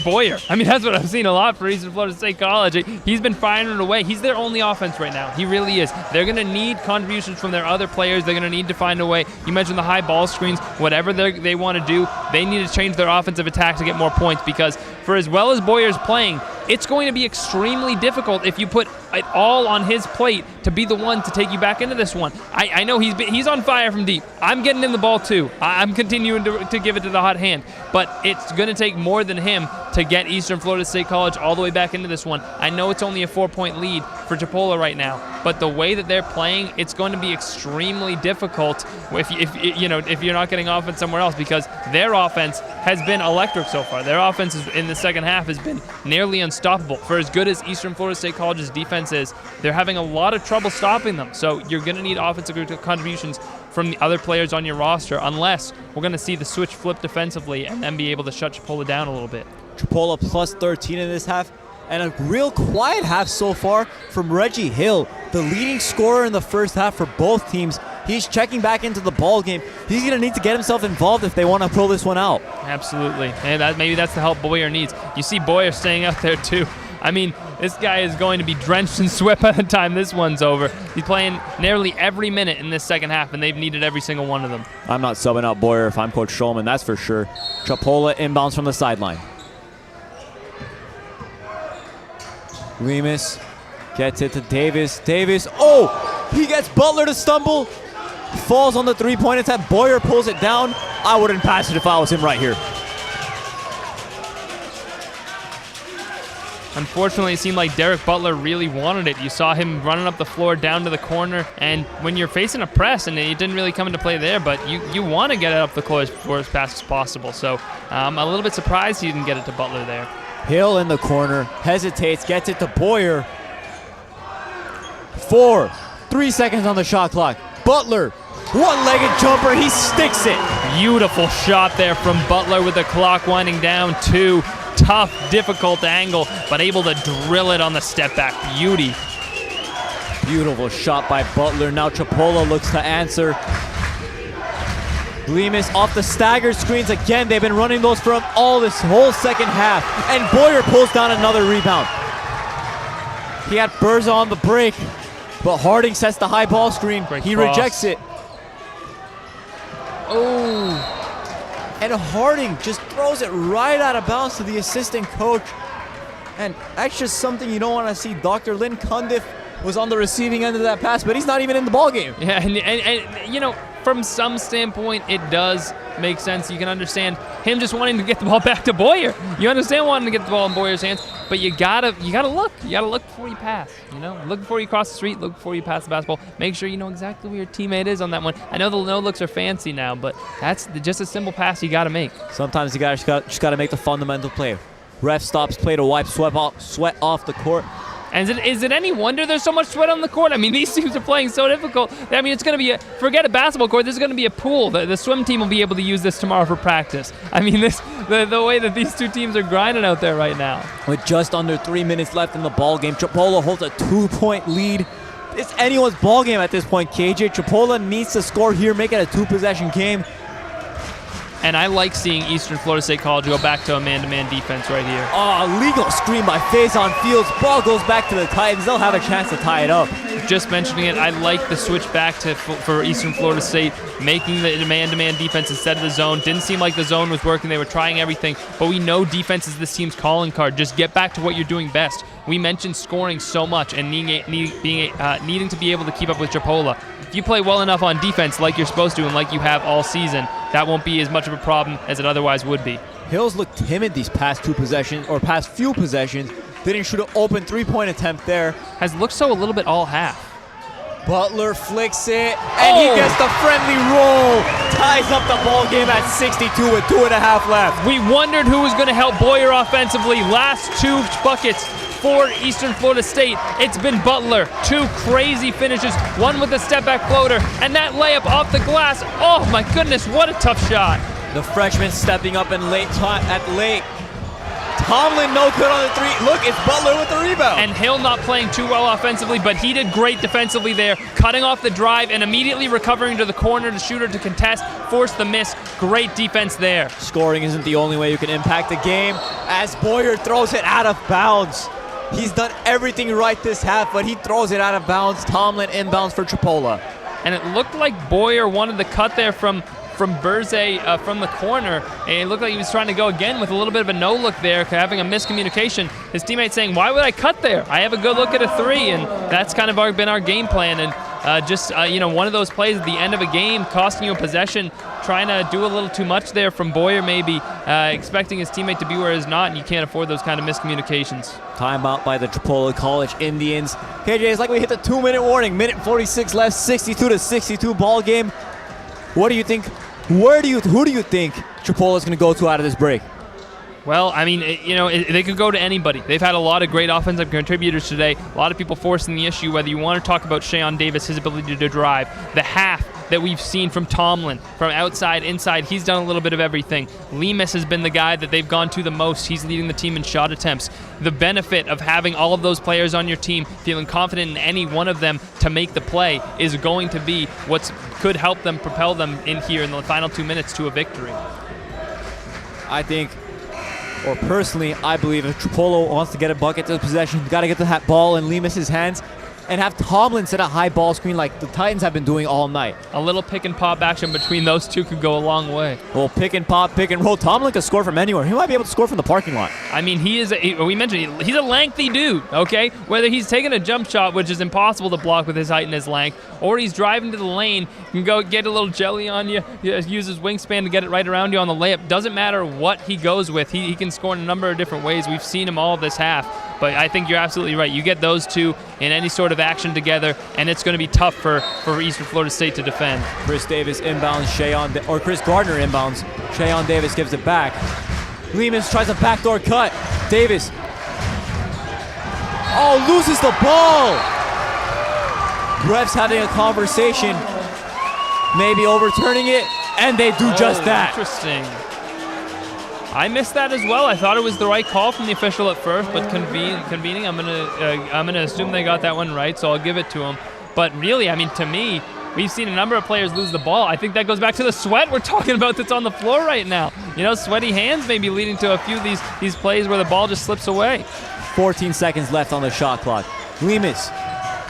S3: Boyer. I mean, that's what I've seen a lot for Eastern Florida State College. He's been firing it away. He's their only offense right now. He really is. They're going to need contributions from their other players. They're going to need to find a way. You mentioned the high ball screens. Whatever they want to do, they need to change their offensive attack to get more points because for as well as Boyer's playing, it's going to be extremely difficult if you put it all on his plate to be the one to take you back into this one. I know he's on fire from deep. I'm getting in the ball too. I'm continuing to give it to the hot hand. But it's going to take more than him to get Eastern Florida State College all the way back into this one. I know it's only a 4-point lead for Chipola right now, but the way that they're playing, it's going to be extremely difficult if you're not getting offense somewhere else because their offense has been electric so far. Their offense in the second half has been nearly unstoppable. For as good as Eastern Florida State College's defense is, they're having a lot of trouble stopping them. So you're going to need offensive contributions from the other players on your roster unless we're going to see the switch flip defensively and then be able to shut Chipola down a little bit.
S1: Chipola plus 13 in this half. And a real quiet half so far from Reggie Hill, the leading scorer in the first half for both teams. He's checking back into the ball game. He's going to need to get himself involved if they want to pull this one out.
S3: Absolutely. And maybe that's the help Boyer needs. You see Boyer staying out there too. I mean, this guy is going to be drenched in sweat by the time this one's over. He's playing nearly every minute in this second half, and they've needed every single one of them.
S1: I'm not subbing out Boyer if I'm Coach Schulman, that's for sure. Chipola inbounds from the sideline. Lemus gets it to Davis. Davis, oh! He gets Butler to stumble. Falls on the three-point attempt. Boyer pulls it down. I wouldn't pass it if I was him right here.
S3: Unfortunately, it seemed like Derek Butler really wanted it. You saw him running up the floor down to the corner, and when you're facing a press, and it didn't really come into play there, but you want to get it up the court as fast as possible. So I'm a little bit surprised he didn't get it to Butler there.
S1: Hill in the corner, hesitates, gets it to Boyer. 3 seconds on the shot clock. Butler One-legged jumper, he sticks it.
S3: Beautiful shot there from Butler with the clock winding down. 2. Tough, difficult angle, but able to drill it on the step back. Beauty.
S1: Beautiful shot by Butler. Now Chipola looks to answer. Lemus off the staggered screens again. They've been running those for him all this whole second half. And Boyer pulls down another rebound. He had Berza on the break, but Harding sets the high ball screen. He rejects it.
S3: Oh.
S1: And Harding just throws it right out of bounds to the assistant coach. And that's just something you don't want to see. Dr. Lynn Cundiff was on the receiving end of that pass, but he's not even in the ballgame.
S3: Yeah, and you know, from some standpoint, it does make sense. You can understand him just wanting to get the ball back to Boyer. You understand wanting to get the ball in Boyer's hands, but you gotta look. You gotta look before you pass. You know, look before you cross the street. Look before you pass the basketball. Make sure you know exactly where your teammate is on that one. I know the no looks are fancy now, but that's just a simple pass you gotta make.
S1: Sometimes you just gotta make the fundamental play. Ref stops play to wipe sweat off the court.
S3: And is it any wonder there's so much sweat on the court? I mean, these teams are playing so difficult. I mean, it's going to be forget a basketball court. This is going to be a pool. The swim team will be able to use this tomorrow for practice. I mean, the way that these two teams are grinding out there right now.
S1: With just under 3 minutes left in the ball game, Chipola holds a 2-point lead. It's anyone's ball game at this point, KJ. Chipola needs to score here, make it a 2-possession game.
S3: And I like seeing Eastern Florida State College go back to a man-to-man defense right here.
S1: Oh, legal screen by Faison Fields. Ball goes back to the Titans. They'll have a chance to tie it up.
S3: Just mentioning it, I like the switch back for Eastern Florida State, making the man-to-man defense instead of the zone. Didn't seem like the zone was working. They were trying everything, but we know defense is this team's calling card. Just get back to what you're doing best. We mentioned scoring so much and needing to be able to keep up with Chipola. If you play well enough on defense like you're supposed to and like you have all season, that won't be as much of a problem as it otherwise would be.
S1: Hills looked timid these past few possessions. Didn't shoot an open three-point attempt there.
S3: Has looked so a little bit all half.
S1: Butler flicks it, and he gets the friendly roll. Ties up the ball game at 62 with 2.5 left.
S3: We wondered who was going to help Boyer offensively. Last 2 buckets for Eastern Florida State. It's been Butler. 2 crazy finishes, one with a step-back floater, and that layup off the glass. Oh my goodness, what a tough shot.
S1: The freshman stepping up in late. Tomlin no good on the 3. Look, it's Butler with the rebound.
S3: And Hill not playing too well offensively, but he did great defensively there, cutting off the drive and immediately recovering to the corner to shooter to contest, force the miss. Great defense there.
S1: Scoring isn't the only way you can impact the game, as Boyer throws it out of bounds. He's done everything right this half, but he throws it out of bounds. Tomlin inbounds for Chipola.
S3: And it looked like Boyer wanted the cut there from Berze from the corner, and it looked like he was trying to go again with a little bit of a no-look there, having a miscommunication. His teammate saying, why would I cut there? I have a good look at a 3, and that's kind of been our game plan. And one of those plays at the end of a game, costing you a possession, trying to do a little too much there from Boyer maybe, expecting his teammate to be where he's not, and you can't afford those kind of miscommunications.
S1: Timeout by the Chipola College Indians. KJ, it's like we hit the 2-minute warning. Minute 46 left, 62-62 ball game. What do you think? Who do you think Chipola is going to go to out of this break?
S3: Well, I mean, they could go to anybody. They've had a lot of great offensive contributors today. A lot of people forcing the issue, whether you want to talk about Shayon Davis, his ability to drive, the half that we've seen from Tomlin, from outside, inside. He's done a little bit of everything. Lemus has been the guy that they've gone to the most. He's leading the team in shot attempts. The benefit of having all of those players on your team, feeling confident in any one of them to make the play, is going to be what could help them propel them in here in the final 2 minutes to a victory.
S1: Personally, I believe if Chipola wants to get a bucket to the possession, he's got to get the ball in Lemus's hands and have Tomlin set a high ball screen like the Titans have been doing all night.
S3: A little pick and pop action between those two could go a long way.
S1: Well, pick and pop, pick and roll. Tomlin can score from anywhere. He might be able to score from the parking lot.
S3: I mean, he's a lengthy dude, okay? Whether he's taking a jump shot, which is impossible to block with his height and his length, or he's driving to the lane, can go get a little jelly on you, use his wingspan to get it right around you on the layup. Doesn't matter what he goes with. He can score in a number of different ways. We've seen him all this half. But I think you're absolutely right. You get those two in any sort of action together, and it's going to be tough for Eastern Florida State to defend.
S1: Chris Davis inbounds, Chris Gardner inbounds. Shayon Davis gives it back. Lemus tries a backdoor cut. Davis. Loses the ball. Refs having a conversation. maybe overturning it, and they do just that.
S3: Interesting. I missed that as well. I thought it was the right call from the official at first, but convening, I'm gonna assume they got that one right, so I'll give it to them. But really, I mean, to me, we've seen a number of players lose the ball. I think that goes back to the sweat we're talking about that's on the floor right now. You know, sweaty hands may be leading to a few of these plays where the ball just slips away.
S1: 14 seconds left on the shot clock. Lemus,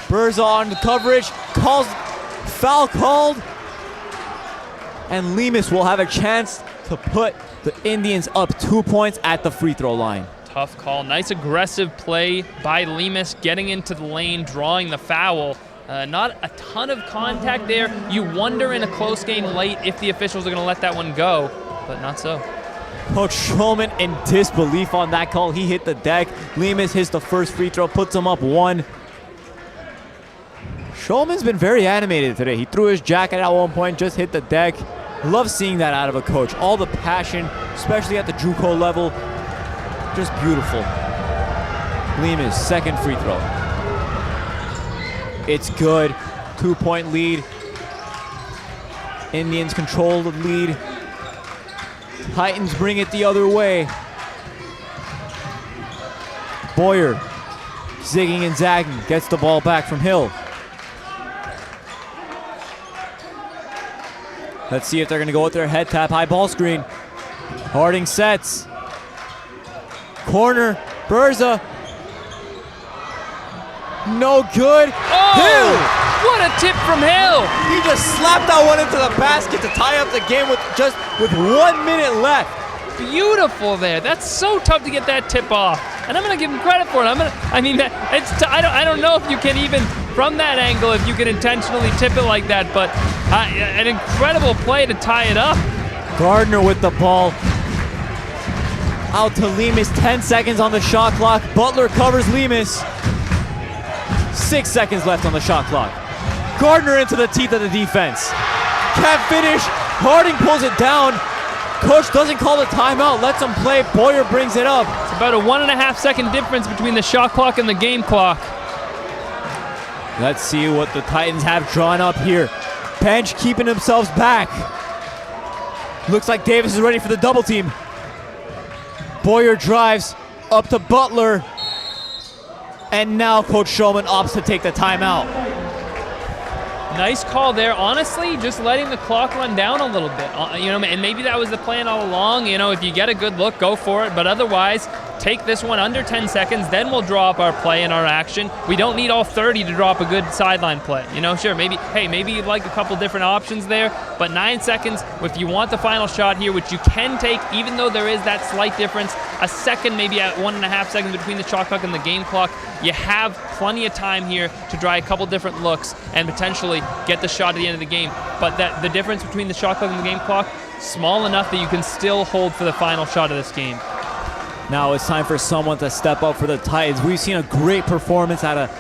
S1: Berza on the coverage, foul called, and Lemus will have a chance to put the Indians up 2 points at the free throw line.
S3: Tough call. Nice aggressive play by Lemus, getting into the lane, drawing the foul. Not a ton of contact there. You wonder in a close game late if the officials are going to let that one go, but not so.
S1: Coach Schulman in disbelief on that call. He hit the deck. Lemus hits the first free throw, puts him up 1. Schulman's been very animated today. He threw his jacket at one point, just hit the deck. Love seeing that out of a coach. All the passion, especially at the JUCO level. Just beautiful. Lemus, second free throw. It's good. 2-point lead. Indians control the lead. Titans bring it the other way. Boyer, zigging and zagging, gets the ball back from Hill. Let's see if they're going to go with their head tap, high ball screen. Harding sets. Corner, Berza. No good.
S3: Oh!
S1: Hill!
S3: What a tip from Hill!
S1: He just slapped that one into the basket to tie up the game with 1 minute left.
S3: Beautiful there. That's so tough to get that tip off, and I'm gonna give him credit for it. I don't know if you can even from that angle if you can intentionally tip it like that, but an incredible play to tie it up.
S1: Gardner with the ball. Out to Lemus. 10 seconds on the shot clock. Butler covers Lemus. 6 seconds left on the shot clock. Gardner into the teeth of the defense. Can't finish. Harding pulls it down. Coach doesn't call the timeout, lets him play. Boyer brings it up.
S3: It's about a 1.5 second difference between the shot clock and the game clock.
S1: Let's see what the Titans have drawn up here. Bench keeping themselves back. Looks like Davis is ready for the double team. Boyer drives up to Butler. And now Coach Schulman opts to take the timeout.
S3: Nice call there. Honestly, just letting the clock run down a little bit. And maybe that was the plan all along. If you get a good look, go for it. But otherwise, take this one under 10 seconds. Then we'll draw up our play and our action. We don't need all 30 to draw up a good sideline play. Sure, maybe you'd like a couple different options there. But 9 seconds, if you want the final shot here, which you can take, even though there is that slight difference, a second, maybe at 1.5 seconds between the shot clock and the game clock, you have plenty of time here to try a couple different looks and potentially get the shot at the end of the game. But the difference between the shot clock and the game clock, small enough that you can still hold for the final shot of this game.
S1: Now it's time for someone to step up for the Titans. We've seen a great performance out of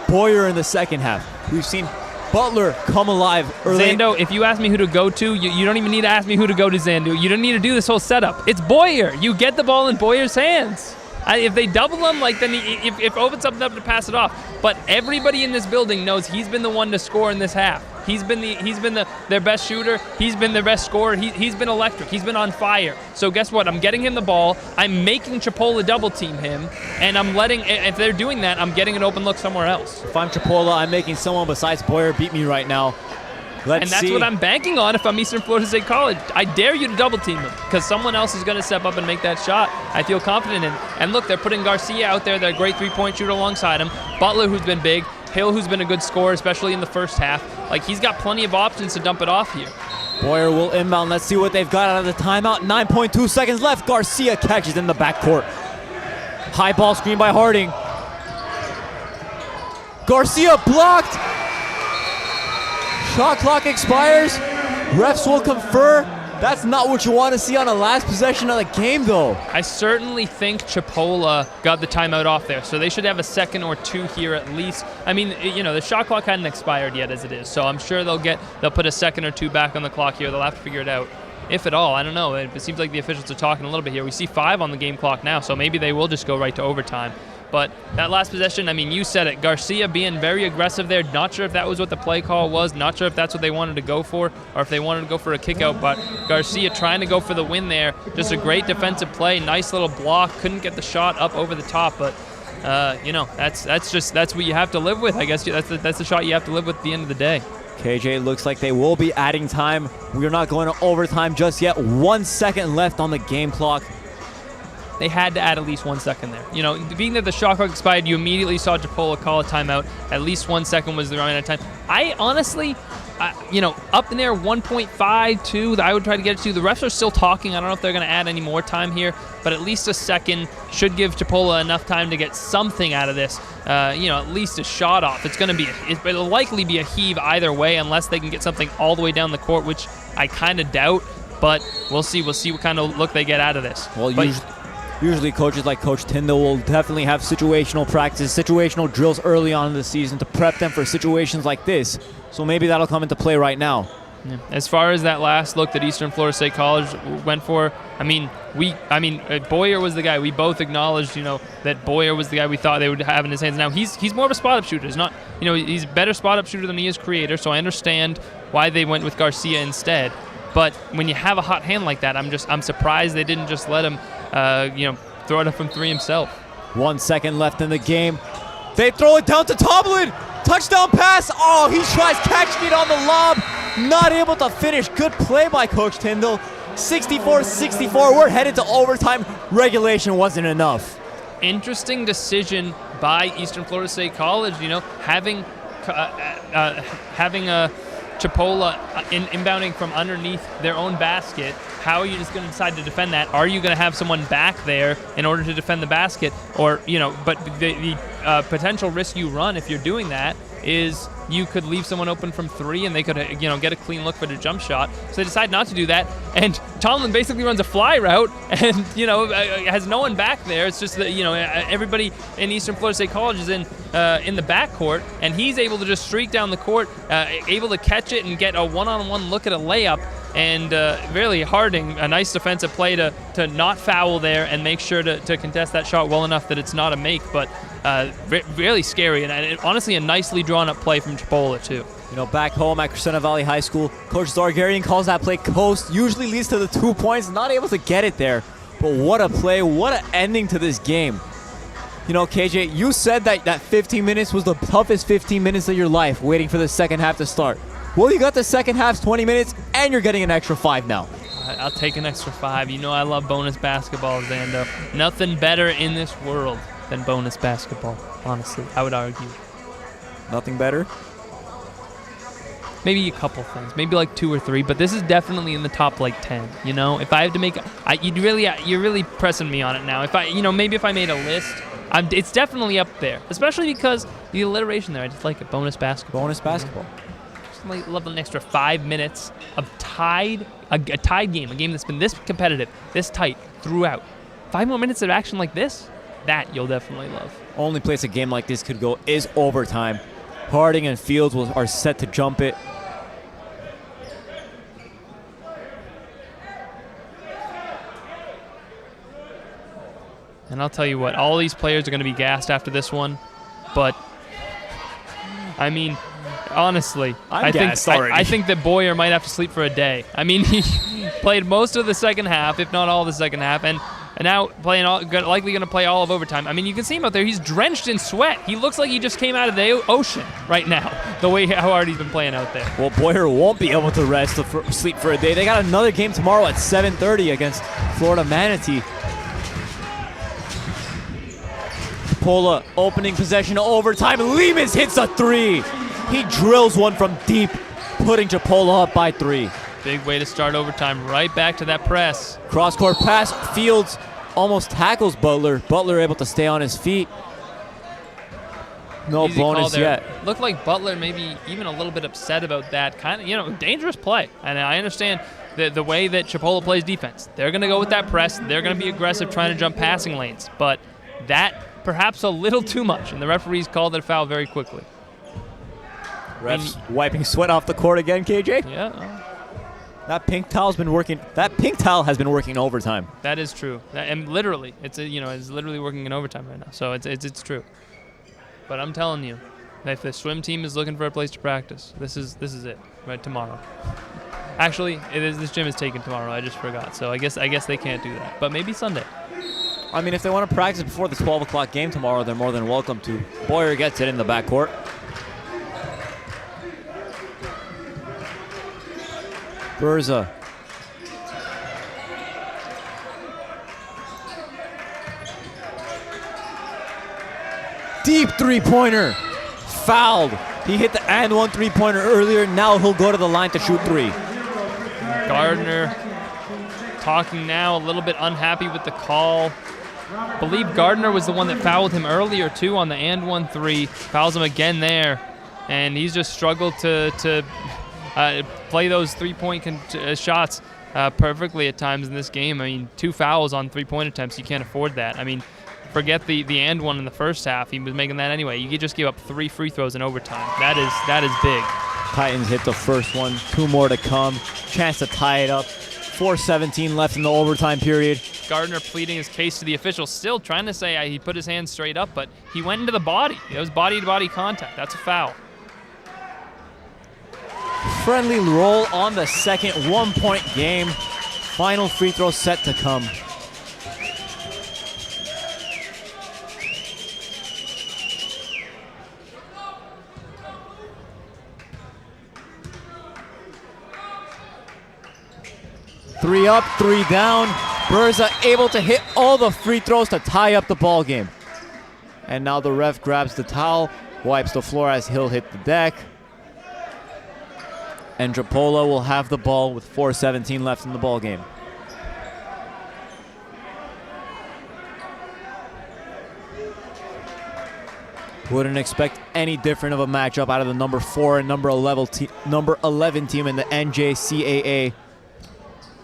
S1: Boyer in the second half. We've seen Butler come alive early.
S3: Zando, if you ask me who to go to, you don't even need to ask me who to go to, Zando. You don't need to do this whole setup. It's Boyer. You get the ball in Boyer's hands. If they double him, then if opens up to pass it off. But everybody in this building knows he's been the one to score in this half. He's been their best shooter. He's been their best scorer. He's been electric. He's been on fire. So guess what? I'm getting him the ball. I'm making Chipola double team him, and if they're doing that, I'm getting an open look somewhere else.
S1: If I'm Chipola, I'm making someone besides Boyer beat me right now.
S3: And that's what I'm banking on if I'm Eastern Florida State College. I dare you to double team him because someone else is going to step up and make that shot. I feel confident in. And look, they're putting Garcia out there, that great three-point shooter alongside him. Butler, who's been big. Hill, who's been a good scorer, especially in the first half. He's got plenty of options to dump it off here.
S1: Boyer will inbound. Let's see what they've got out of the timeout. 9.2 seconds left. Garcia catches in the backcourt. High ball screen by Harding. Garcia blocked. Shot clock expires. Refs will confer. That's not what you want to see on the last possession of the game, though.
S3: I certainly think Chipola got the timeout off there, so they should have a second or two here at least. The shot clock hadn't expired yet as it is, so I'm sure they'll put a second or two back on the clock here. They'll have to figure it out. If at all, I don't know. It seems like the officials are talking a little bit here. We see 5 on the game clock now, so maybe they will just go right to overtime. But that last possession, I mean, you said it. Garcia being very aggressive there. Not sure if that was what the play call was. Not sure if that's what they wanted to go for or if they wanted to go for a kick out. But Garcia trying to go for the win there. Just a great defensive play. Nice little block. Couldn't get the shot up over the top. But, that's what you have to live with. I guess that's the shot you have to live with at the end of the day.
S1: KJ, looks like they will be adding time. We're not going to overtime just yet. 1 second left on the game clock.
S3: They had to add at least 1 second there. Being that the shot clock expired, you immediately saw Chipola call a timeout. At least 1 second was the amount of time. I honestly, up in there 1.5, 2, I would try to get it to. The refs are still talking. I don't know if they're going to add any more time here, but at least a second should give Chipola enough time to get something out of this. At least a shot off. It'll likely be a heave either way unless they can get something all the way down the court, which I kind of doubt, but we'll see. We'll see what kind of look they get out of this.
S1: Well, usually coaches like Coach Tyndall will definitely have situational practices, situational drills early on in the season to prep them for situations like this. So maybe that'll come into play right now.
S3: Yeah. As far as that last look that Eastern Florida State College went for, Boyer was the guy. We both acknowledged, that Boyer was the guy we thought they would have in his hands. Now he's more of a spot-up shooter. He's a better spot-up shooter than he is creator. So I understand why they went with Garcia instead. But when you have a hot hand like that, I'm surprised they didn't just let him, throw it up from three himself.
S1: 1 second left in the game. They throw it down to Tomlin. Touchdown pass. Oh, he tries catching it on the lob. Not able to finish. Good play by Coach Tyndall. 64-64. We're headed to overtime. Regulation wasn't enough.
S3: Interesting decision by Eastern Florida State College. Having a Chipola inbounding from underneath their own basket. How are you just going to decide to defend that? Are you going to have someone back there in order to defend the basket? Or, but the potential risk you run if you're doing that is you could leave someone open from three and they could, get a clean look for the jump shot. So they decide not to do that. And Tomlin basically runs a fly route and, has no one back there. It's just that, everybody in Eastern Florida State College is in the backcourt, and he's able to just streak down the court, able to catch it and get a one-on-one look at a layup. And really Harding, a nice defensive play to not foul there and make sure to contest that shot well enough that it's not a make, but really scary. And honestly, a nicely drawn up play from Chipola, too.
S1: Back home at Crescenta Valley High School, Coach Zargarian calls that play coast. Usually leads to the 2 points. Not able to get it there. But what a play. What an ending to this game. KJ, you said that 15 minutes was the toughest 15 minutes of your life, waiting for the second half to start. Well, you got the second half's 20 minutes, and you're getting an extra 5 now.
S3: I'll take an extra 5. I love bonus basketball, Zando. Nothing better in this world than bonus basketball, honestly, I would argue.
S1: Nothing better?
S3: Maybe a couple things, maybe like 2 or 3, but this is definitely in the top 10. If I have to make, you're really pressing me on it now. Maybe if I made a list, it's definitely up there, especially because the alliteration there. I just like it. Bonus basketball.
S1: Bonus basketball.
S3: Just love an extra 5 minutes of a tied game, a game that's been this competitive, this tight throughout. 5 more minutes of action like this, that you'll definitely love.
S1: Only place a game like this could go is overtime. Harding and Fields are set to jump it.
S3: And I'll tell you what, all these players are going to be gassed after this one, but honestly, I think that Boyer might have to sleep for a day. He played most of the second half, if not all of the second half, and now likely going to play all of overtime. You can see him out there. He's drenched in sweat. He looks like he just came out of the ocean right now, how hard he's been playing out there.
S1: Well, Boyer won't be able to sleep for a day. They got another game tomorrow at 7:30 against Florida Manatee. Chipola opening possession overtime. Lemus hits a 3. He drills one from deep, putting Chipola up by 3.
S3: Big way to start overtime. Right back to that press.
S1: Cross-court pass. Fields almost tackles Butler. Butler able to stay on his feet. No
S3: Easy
S1: bonus yet.
S3: Looked like Butler maybe even a little bit upset about that. Dangerous play. And I understand the way that Chipola plays defense. They're going to go with that press. They're going to be aggressive trying to jump passing lanes. But that perhaps a little too much, and the referees called it a foul very quickly.
S1: Refs wiping sweat off the court again, KJ?
S3: Yeah.
S1: That pink towel's been working. That pink towel has been working overtime.
S3: That is true. And literally, it's literally working in overtime right now. So it's true. But I'm telling you, if the swim team is looking for a place to practice, this is it right tomorrow. Actually, this gym is taken tomorrow. I just forgot. So I guess they can't do that. But maybe Sunday.
S1: I mean, if they want to practice before the 12 o'clock game tomorrow, they're more than welcome to. Boyer gets it in the backcourt. Berza. Deep three-pointer. Fouled. He hit the and one three-pointer earlier. Now he'll go to the line to shoot three.
S3: Gardner talking now, a little bit unhappy with the call. I believe Gardner was the one that fouled him earlier too on the and 1-3. Fouls him again there, and he's just struggled to play those three-point shots perfectly at times in this game. I mean, 2 fouls on three-point attempts, you can't afford that. I mean, forget the and one in the first half. He was making that anyway. You just gave up 3 free throws in overtime. That is big.
S1: Titans hit the first one. 2 more to come. Chance to tie it up. 4:17 left in the overtime period.
S3: Gardner pleading his case to the officials, still trying to say he put his hands straight up, but he went into the body. It was body-to-body contact. That's a foul.
S1: Friendly roll on the second, 1-point game. Final free throw set to come. Three up, 3 down. Berza able to hit all the free throws to tie up the ball game. And now the ref grabs the towel, wipes the floor as he'll hit the deck. And Chipola will have the ball with 4:17 left in the ball game. Wouldn't expect any different of a matchup out of the number 4 and number 11 team in the NJCAA.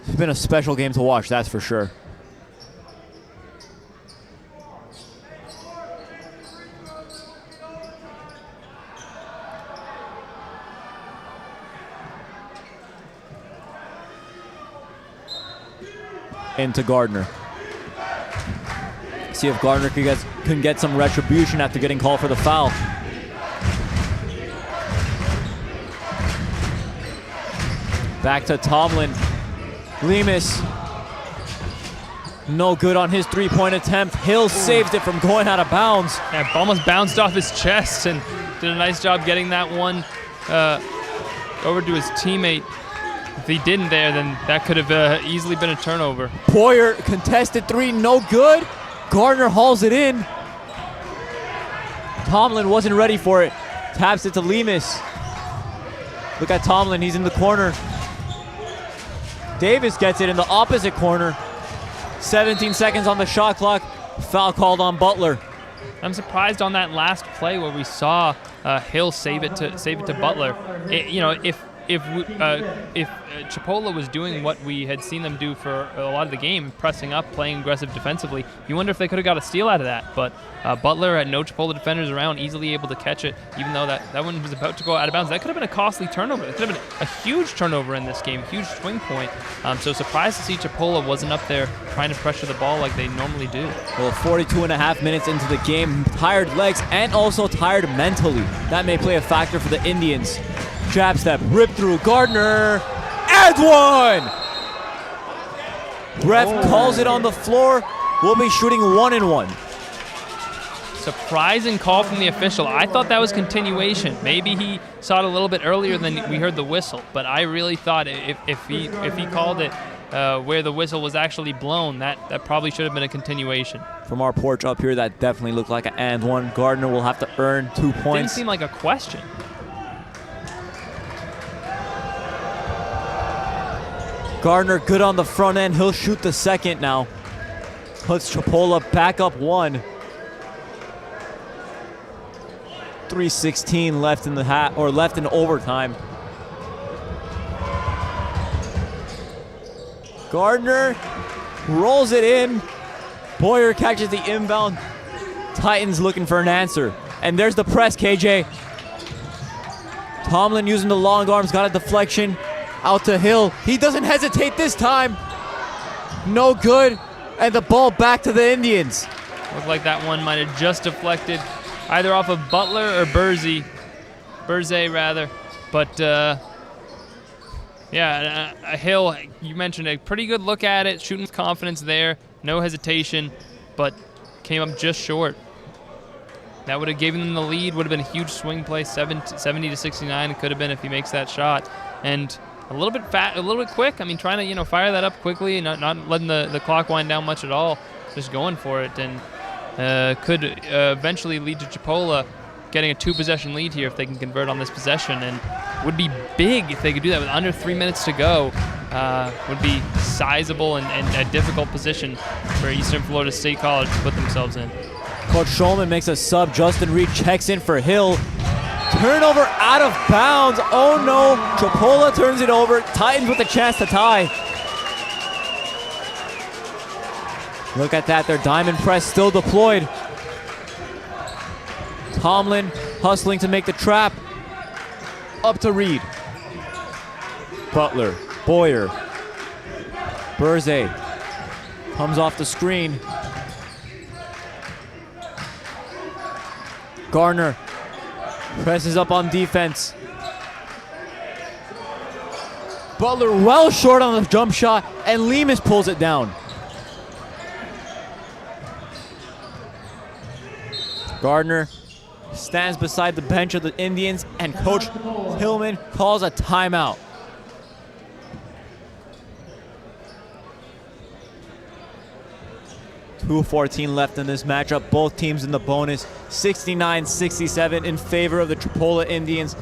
S1: It's been a special game to watch, that's for sure. Into Gardner. See if Gardner can get some retribution after getting called for the foul. Back to Tomlin. Lemus, no good on his three-point attempt. Hill saves it from going out of bounds.
S3: Yeah, almost bounced off his chest and did a nice job getting that one over to his teammate. If he didn't there, then that could have easily been a turnover.
S1: Boyer contested 3, no good. Gardner hauls it in. Tomlin wasn't ready for it. Taps it to Lemus. Look at Tomlin, he's in the corner. Davis gets it in the opposite corner. 17 seconds on the shot clock. Foul called on Butler.
S3: I'm surprised on that last play where we saw Hill save it to Butler. If Chipola was doing what we had seen them do for a lot of the game, pressing up, playing aggressive defensively, you wonder if they could have got a steal out of that. But Butler had no Chipola defenders around, easily able to catch it, even though that one was about to go out of bounds. That could have been a costly turnover. It could have been a huge turnover in this game, huge swing point. So surprised to see Chipola wasn't up there trying to pressure the ball like they normally do.
S1: Well, 42.5 minutes into the game, tired legs and also tired mentally. That may play a factor for the Indians. Jab step, rip through, Gardner, and one! Ref calls it on the floor. We'll be shooting 1-1.
S3: Surprising call from the official. I thought that was continuation. Maybe he saw it a little bit earlier than we heard the whistle, but I really thought if he called it where the whistle was actually blown, that probably should have been a continuation.
S1: From our porch up here, that definitely looked like an and one. Gardner will have to earn 2 points.
S3: Didn't seem like a question.
S1: Gardner good on the front end. He'll shoot the second now. Puts Chipola back up 1. 3:16 left in the left in overtime. Gardner rolls it in. Boyer catches the inbound. Titans looking for an answer. And there's the press, KJ. Tomlin using the long arms, got a deflection. Out to Hill. He doesn't hesitate this time. No good. And the ball back to the Indians.
S3: Looked like that one might have just deflected either off of Butler or Bursey rather. But Hill, you mentioned a pretty good look at it, shooting with confidence there, no hesitation, but came up just short. That would have given them the lead, would have been a huge swing play, 70 to 69. It could have been if he makes that shot. And a little bit quick. I mean, trying to fire that up quickly and not letting the clock wind down much at all, just going for it, and could eventually lead to Chipola getting a 2-possession lead here if they can convert on this possession, and would be big if they could do that with under 3 minutes to go. Would be sizable and a difficult position for Eastern Florida State College to put themselves in.
S1: Coach Schulman makes a sub. Justin Reed checks in for Hill. Turnover out of bounds. Oh no, Chipola turns it over. Titans with a chance to tie. Look at that, their diamond press still deployed. Tomlin hustling to make the trap. Up to Reed. Butler, Boyer. Bursey comes off the screen. Garner presses up on defense. Butler well short on the jump shot, and Lemus pulls it down. Gardner stands beside the bench of the Indians, and Coach Hillman calls a timeout. .2:14 left in this matchup. Both teams in the bonus. 69-67 in favor of the Chipola Indians.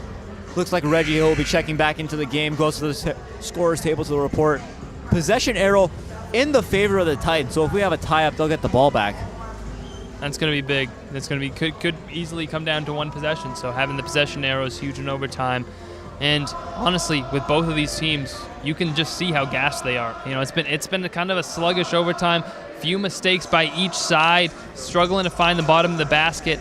S1: Looks like Reggie Hill will be checking back into the game. Goes to the scorer's table to the report. Possession arrow in the favor of the Titans. So if we have a tie-up, they'll get the ball back.
S3: That's going to be big. That's going to be could easily come down to one possession. So having the possession arrow is huge in overtime. And honestly, with both of these teams, you can just see how gassed they are. It's been a kind of a sluggish overtime. Few mistakes by each side, struggling to find the bottom of the basket.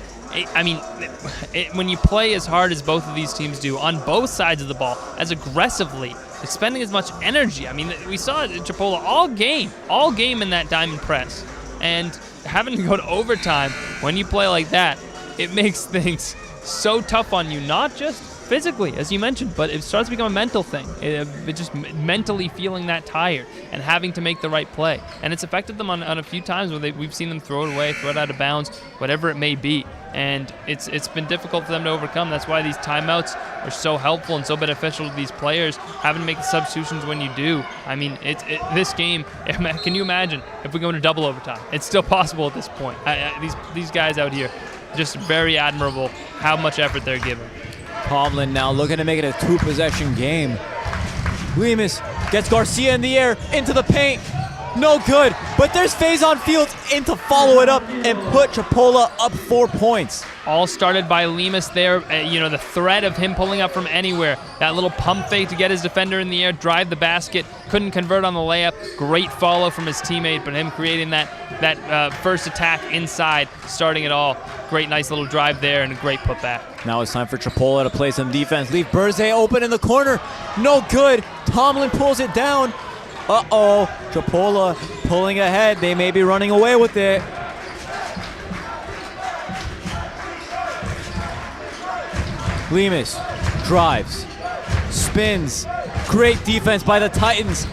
S3: When you play as hard as both of these teams do on both sides of the ball, as aggressively, expending as much energy. I mean, we saw it at Chipola all game in that diamond press. And having to go to overtime when you play like that, it makes things so tough on you, not just physically, as you mentioned, but it starts to become a mental thing. It just mentally feeling that tired and having to make the right play. And it's affected them on a few times where we've seen them throw it away, throw it out of bounds, whatever it may be. And it's been difficult for them to overcome. That's why these timeouts are so helpful and so beneficial to these players, having to make the substitutions when you do. I mean, this game, can you imagine if we go into double overtime? It's still possible at this point. These guys out here, just very admirable how much effort they're giving.
S1: Tomlin now looking to make it a 2-possession game. Lemus gets Garcia in the air, into the paint. No good, but there's Faison Fields in to follow it up and put Chipola up 4 points.
S3: All started by Lemus there. The threat of him pulling up from anywhere. That little pump fake to get his defender in the air, drive the basket, couldn't convert on the layup. Great follow from his teammate, but him creating that first attack inside, starting it all. Great, nice little drive there and a great putback.
S1: Now it's time for Chipola to play some defense. Leave Bursey open in the corner. No good. Tomlin pulls it down. Uh-oh. Chipola pulling ahead. They may be running away with it. Lemus drives, spins. Great defense by the Titans.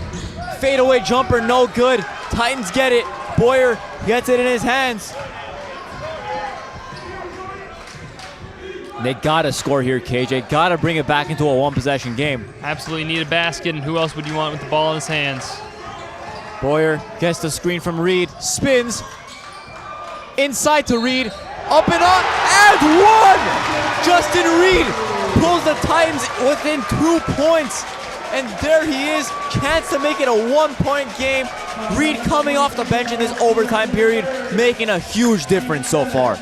S1: Fadeaway jumper, no good. Titans get it. Boyer gets it in his hands. They gotta score here, KJ. Gotta bring it back into a 1-possession game.
S3: Absolutely need a basket, and who else would you want with the ball in his hands?
S1: Boyer gets the screen from Reed, spins, inside to Reed, up and up, and one! Justin Reed pulls the Titans within 2 points, and there he is, chance to make it a 1-point game. Reed coming off the bench in this overtime period, making a huge difference so far.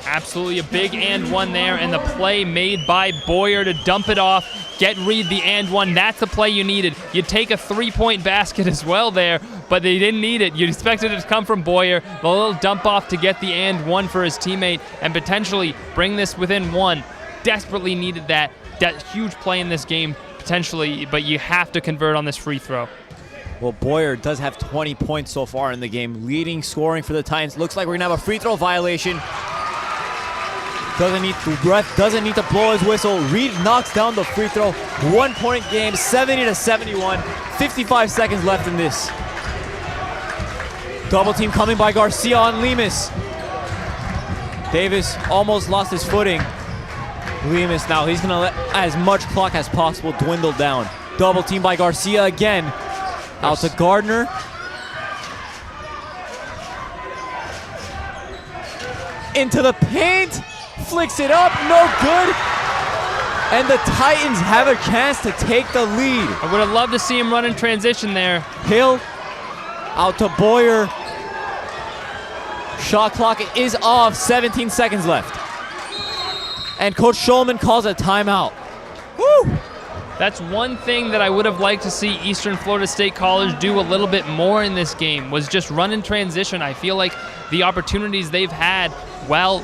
S3: Absolutely a big and one there, and the play made by Boyer to dump it off, get Reed the and one. That's the play you needed. You take a 3-point basket as well there, but they didn't need it. You expected it to come from Boyer. The little dump off to get the and one for his teammate and potentially bring this within one. Desperately needed that huge play in this game potentially, but you have to convert on this free throw.
S1: Well, Boyer does have 20 points so far in the game, leading scoring for the Titans. Looks like we're gonna have a free throw violation. The ref doesn't need to blow his whistle. Reed knocks down the free throw. 1 point game, 70-71. 55 seconds left in this. Double team coming by Garcia on Lemus. Davis almost lost his footing. Lemus now, he's gonna let as much clock as possible dwindle down. Double team by Garcia again. Out to Gardner. Into the paint. Flicks it up, no good. And the Titans have a chance to take the lead.
S3: I would have loved to see him run in transition there.
S1: Hill out to Boyer. Shot clock is off, 17 seconds left. And Coach Schulman calls a timeout. Woo!
S3: That's one thing that I would have liked to see Eastern Florida State College do a little bit more in this game, was just run in transition. I feel like the opportunities they've had while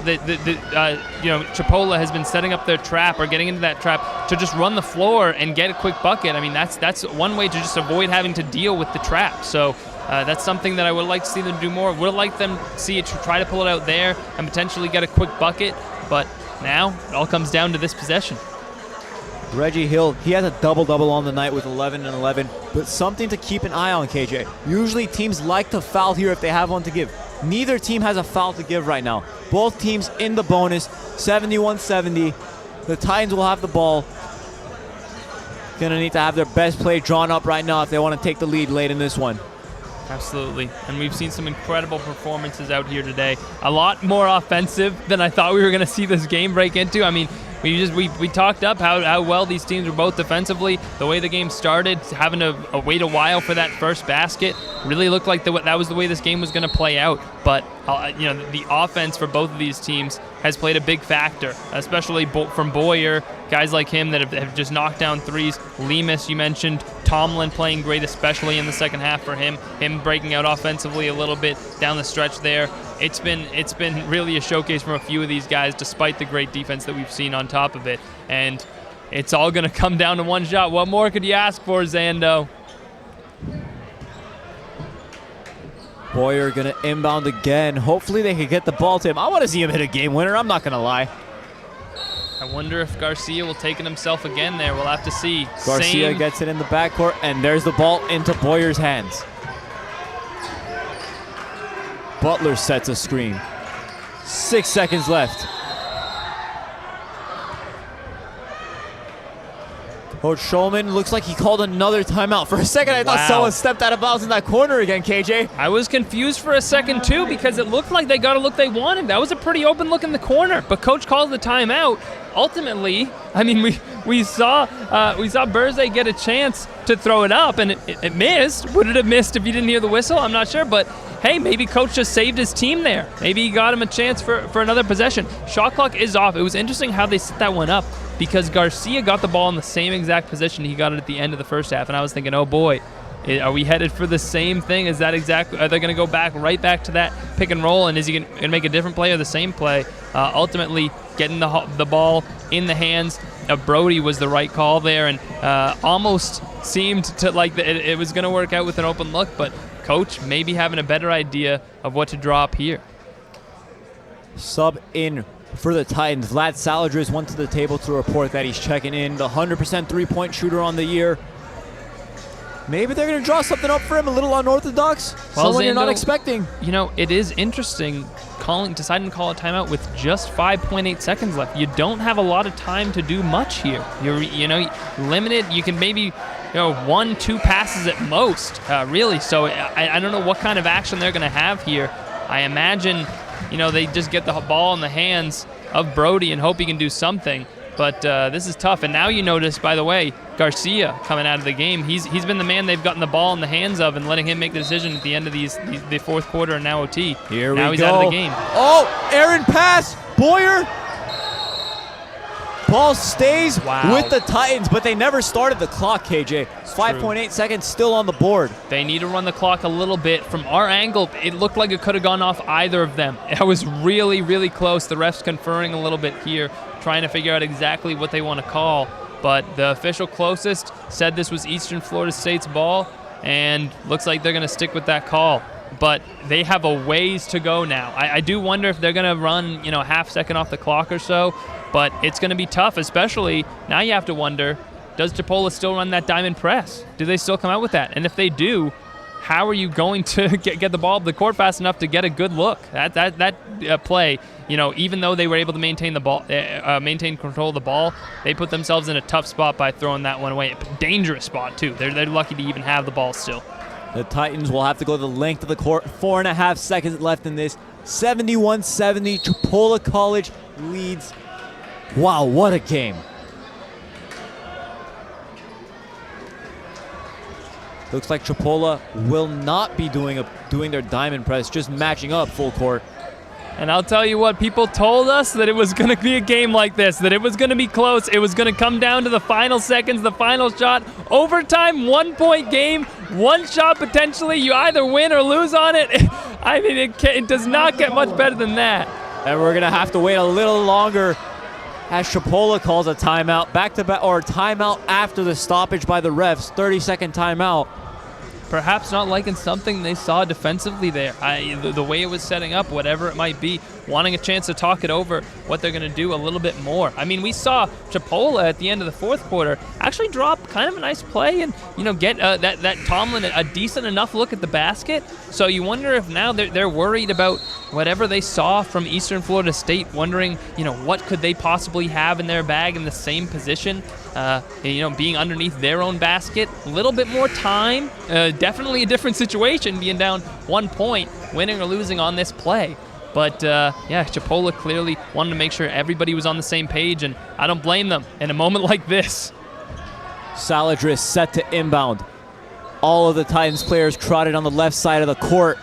S3: Chipola has been setting up their trap or getting into that trap to just run the floor and get a quick bucket. I mean, that's one way to just avoid having to deal with the trap. So that's something that I would like to see them do more. Would have liked them to see it, try to pull it out there and potentially get a quick bucket. But now it all comes down to this possession.
S1: Reggie Hill, he has a double-double on the night with 11 and 11, but something to keep an eye on, KJ. Usually teams like to foul here if they have one to give. Neither team has a foul to give right now. Both teams in the bonus, 71-70. The Titans will have the ball. Gonna need to have their best play drawn up right now if they want to take the lead late in this one.
S3: Absolutely, and we've seen some incredible performances out here today. A lot more offensive than I thought we were going to see this game break into. I mean, we talked up how well these teams were both defensively. The way the game started, having to wait a while for that first basket, really looked like that was the way this game was going to play out. But the offense for both of these teams has played a big factor, especially from Boyer, guys like him that have just knocked down threes. Lemus, you mentioned. Tomlin playing great, especially in the second half for him breaking out offensively a little bit down the stretch there. It's been really a showcase from a few of these guys, despite the great defense that we've seen on top of it. And it's all going to come down to one shot. What more could you ask for, Zando?
S1: Boyer gonna inbound again. Hopefully they can get the ball to him. I want to see him hit a game winner, I'm not gonna lie.
S3: I wonder if Garcia will take it himself again there. We'll have to see.
S1: Garcia gets it in the backcourt, and there's the ball into Boyer's hands. Butler sets a screen. 6 seconds left. Coach Schulman looks like he called another timeout. For a second, I thought someone stepped out of bounds in that corner again, KJ.
S3: I was confused for a second, too, because it looked like they got a look they wanted. That was a pretty open look in the corner, but Coach called the timeout. Ultimately, I mean, we saw Berze get a chance to throw it up, and it missed. Would it have missed if you didn't hear the whistle? I'm not sure, but hey, maybe Coach just saved his team there. Maybe he got him a chance for another possession. Shot clock is off. It was interesting how they set that one up, because Garcia got the ball in the same exact position he got it at the end of the first half, and I was thinking, oh boy, are we headed for the same thing? Is that exactly? Are they going to go right back to that pick and roll, and is he going to make a different play or the same play? Ultimately, getting the ball in the hands of Brody was the right call there, and almost seemed to like it was going to work out with an open look, but Coach maybe having a better idea of what to draw up here.
S1: Sub in for the Titans. Vlad Saladriz went to the table to report that he's checking in. The 100% three-point shooter on the year. Maybe they're going to draw something up for him, a little unorthodox.
S3: Well,
S1: someone
S3: Zando,
S1: you're not expecting.
S3: You know, it is interesting deciding to call a timeout with just 5.8 seconds left. You don't have a lot of time to do much here. You're limited. You can maybe 1-2 passes at most, really. So I don't know what kind of action they're going to have here. I imagine, they just get the ball in the hands of Brody and hope he can do something. But this is tough. And now you notice, by the way, Garcia coming out of the game. He's been the man they've gotten the ball in the hands of and letting him make the decision at the end of the fourth quarter and now OT. Now he's out of the game.
S1: Oh, errant pass. Boyer. Ball stays with the Titans, but they never started the clock, KJ. 5.8 seconds still on the board.
S3: They need to run the clock a little bit. From our angle, it looked like it could have gone off either of them. It was really, really close. The refs conferring a little bit here, trying to figure out exactly what they want to call. but the official closest said this was Eastern Florida State's ball, and looks like they're going to stick with that call. But they have a ways to go now. I do wonder if they're going to run, half second off the clock or so, but it's going to be tough, especially now you have to wonder, does Chipola still run that diamond press? Do they still come out with that? And if they do, how are you going to get the ball up the court fast enough to get a good look? That play, even though they were able to maintain the ball, maintain control of the ball, they put themselves in a tough spot by throwing that one away. A dangerous spot too. They're lucky to even have the ball still.
S1: The Titans will have to go the length of the court. 4.5 seconds left in this. 71-70. Chipola College leads. Wow, what a game. Looks like Chipola will not be doing their diamond press, just matching up full court.
S3: And I'll tell you what, people told us that it was going to be a game like this, that it was going to be close. It was going to come down to the final seconds, the final shot. Overtime, 1-point game, one shot potentially. You either win or lose on it. I mean, it does not get much better than that.
S1: And we're going to have to wait a little longer as Chipola calls a timeout, back-to-back, or timeout after the stoppage by the refs, 30-second timeout.
S3: Perhaps not liking something they saw defensively there. The way it was setting up, whatever it might be, wanting a chance to talk it over, what they're going to do a little bit more. I mean, we saw Chipola at the end of the fourth quarter actually drop kind of a nice play and, get that Tomlin a decent enough look at the basket. So you wonder if now they're worried about whatever they saw from Eastern Florida State, wondering, what could they possibly have in their bag in the same position, being underneath their own basket. A little bit more time, definitely a different situation, being down 1 point, winning or losing on this play. But, Chipola clearly wanted to make sure everybody was on the same page, and I don't blame them in a moment like this.
S1: Saladris set to inbound. All of the Titans players crowded on the left side of the court.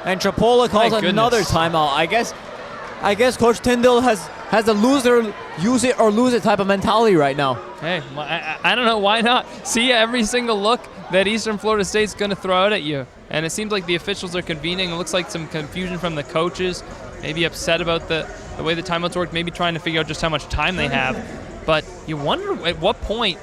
S1: And Chipola calls another timeout. I guess Coach Tyndall has a use it or lose it type of mentality right now.
S3: Hey, I don't know, why not? See every single look that Eastern Florida State's going to throw out at you. And it seems like the officials are convening. It looks like some confusion from the coaches, maybe upset about the way the timeouts work, maybe trying to figure out just how much time they have. But you wonder at what point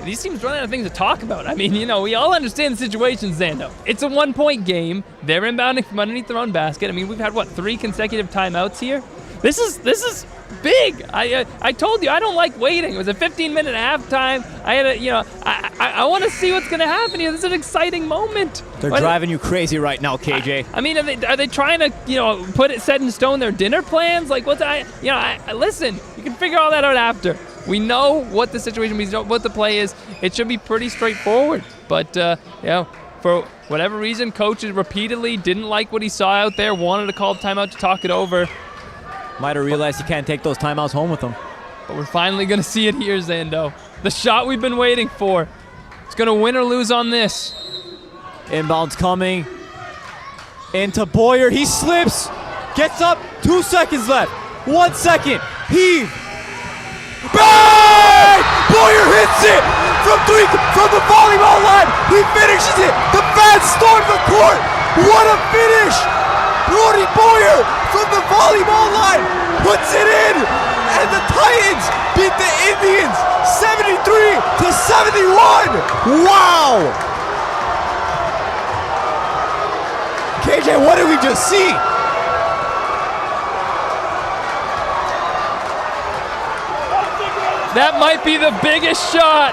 S3: these teams run out of things to talk about. I mean, we all understand the situation, Zando. It's a 1-point game. They're inbounding from underneath their own basket. I mean, we've had, 3 consecutive timeouts here? This is big. I told you I don't like waiting. It was a 15-minute halftime. I want to see what's going to happen here. This is an exciting moment.
S1: They're driving you crazy right now, KJ.
S3: I mean, are they trying to put it set in stone their dinner plans? Like what's listen, you can figure all that out after. We know what the situation is, what the play is. It should be pretty straightforward. But for whatever reason, coaches repeatedly didn't like what he saw out there, wanted to call timeout to talk it over.
S1: Might have realized he can't take those timeouts home with him.
S3: But we're finally going to see it here, Zando. The shot we've been waiting for. It's going to win or lose on this.
S1: Inbound's coming. Into Boyer. He slips. Gets up. 2 seconds left. 1 second. Heave. Bang! Boyer hits it from the volleyball line. He finishes it. The fans storm the court. What a finish! Brody Boyer from the volleyball line puts it in, and the Titans beat the Indians 73-71. Wow! KJ, what did we just see?
S3: That might be the biggest shot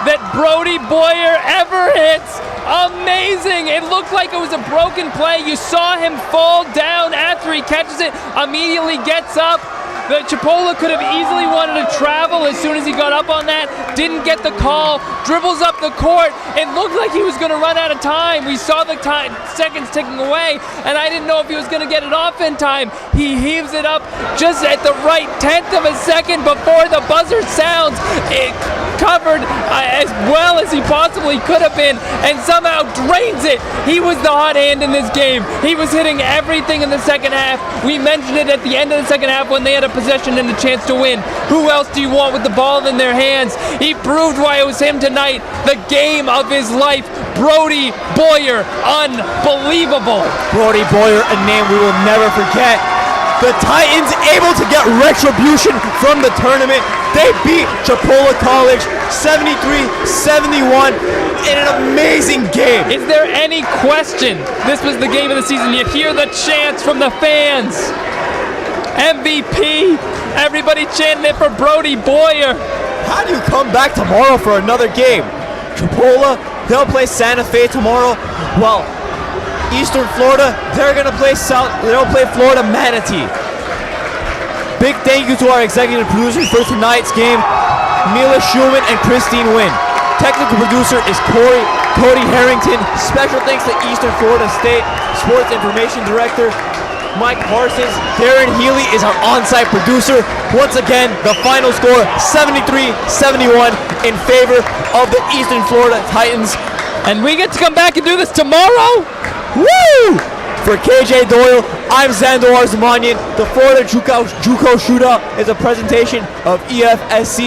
S3: that Brody Boyer ever hits. Amazing. It looked like it was a broken play. You saw him fall down after he catches it, immediately gets up. The Chipola could have easily wanted to travel as soon as he got up on that. Didn't get the call. Dribbles up the court. It looked like he was going to run out of time. We saw the seconds ticking away, and I didn't know if he was going to get it off in time. He heaves it up just at the right 10th of a second before the buzzer sounds. It covered as well as he possibly could have been, and somehow drains it. He was the hot hand in this game. He was hitting everything in the second half. We mentioned it at the end of the second half when they had a possession and a chance to win. Who else do you want with the ball in their hands? He proved why it was him tonight. The game of his life. Brody Boyer. Unbelievable.
S1: Brody Boyer, a name we will never forget. The Titans able to get retribution from the tournament. They beat Chipola College 73-71 in an amazing game.
S4: Is there any question this was the game of the season? You hear the chants from the fans. MVP. Everybody chanting it for Brody Boyer.
S1: How do you come back tomorrow for another game? Chipola, they'll play Santa Fe tomorrow. Well, Eastern Florida, they'll play Florida Manatee. Big thank you to our executive producers for tonight's game, Mila Schulman and Christine Wynn. Technical producer is Cody Harrington. Special thanks to Eastern Florida State Sports Information Director Mike Parsons. Darren Healy is our on-site producer. Once again, the final score 73-71 in favor of the Eastern Florida Titans.
S4: And we get to come back and do this tomorrow?
S1: Woo! For KJ Doyle, I'm Xander Arzamanian. The Florida JUCO Shootout is a presentation of EFSC.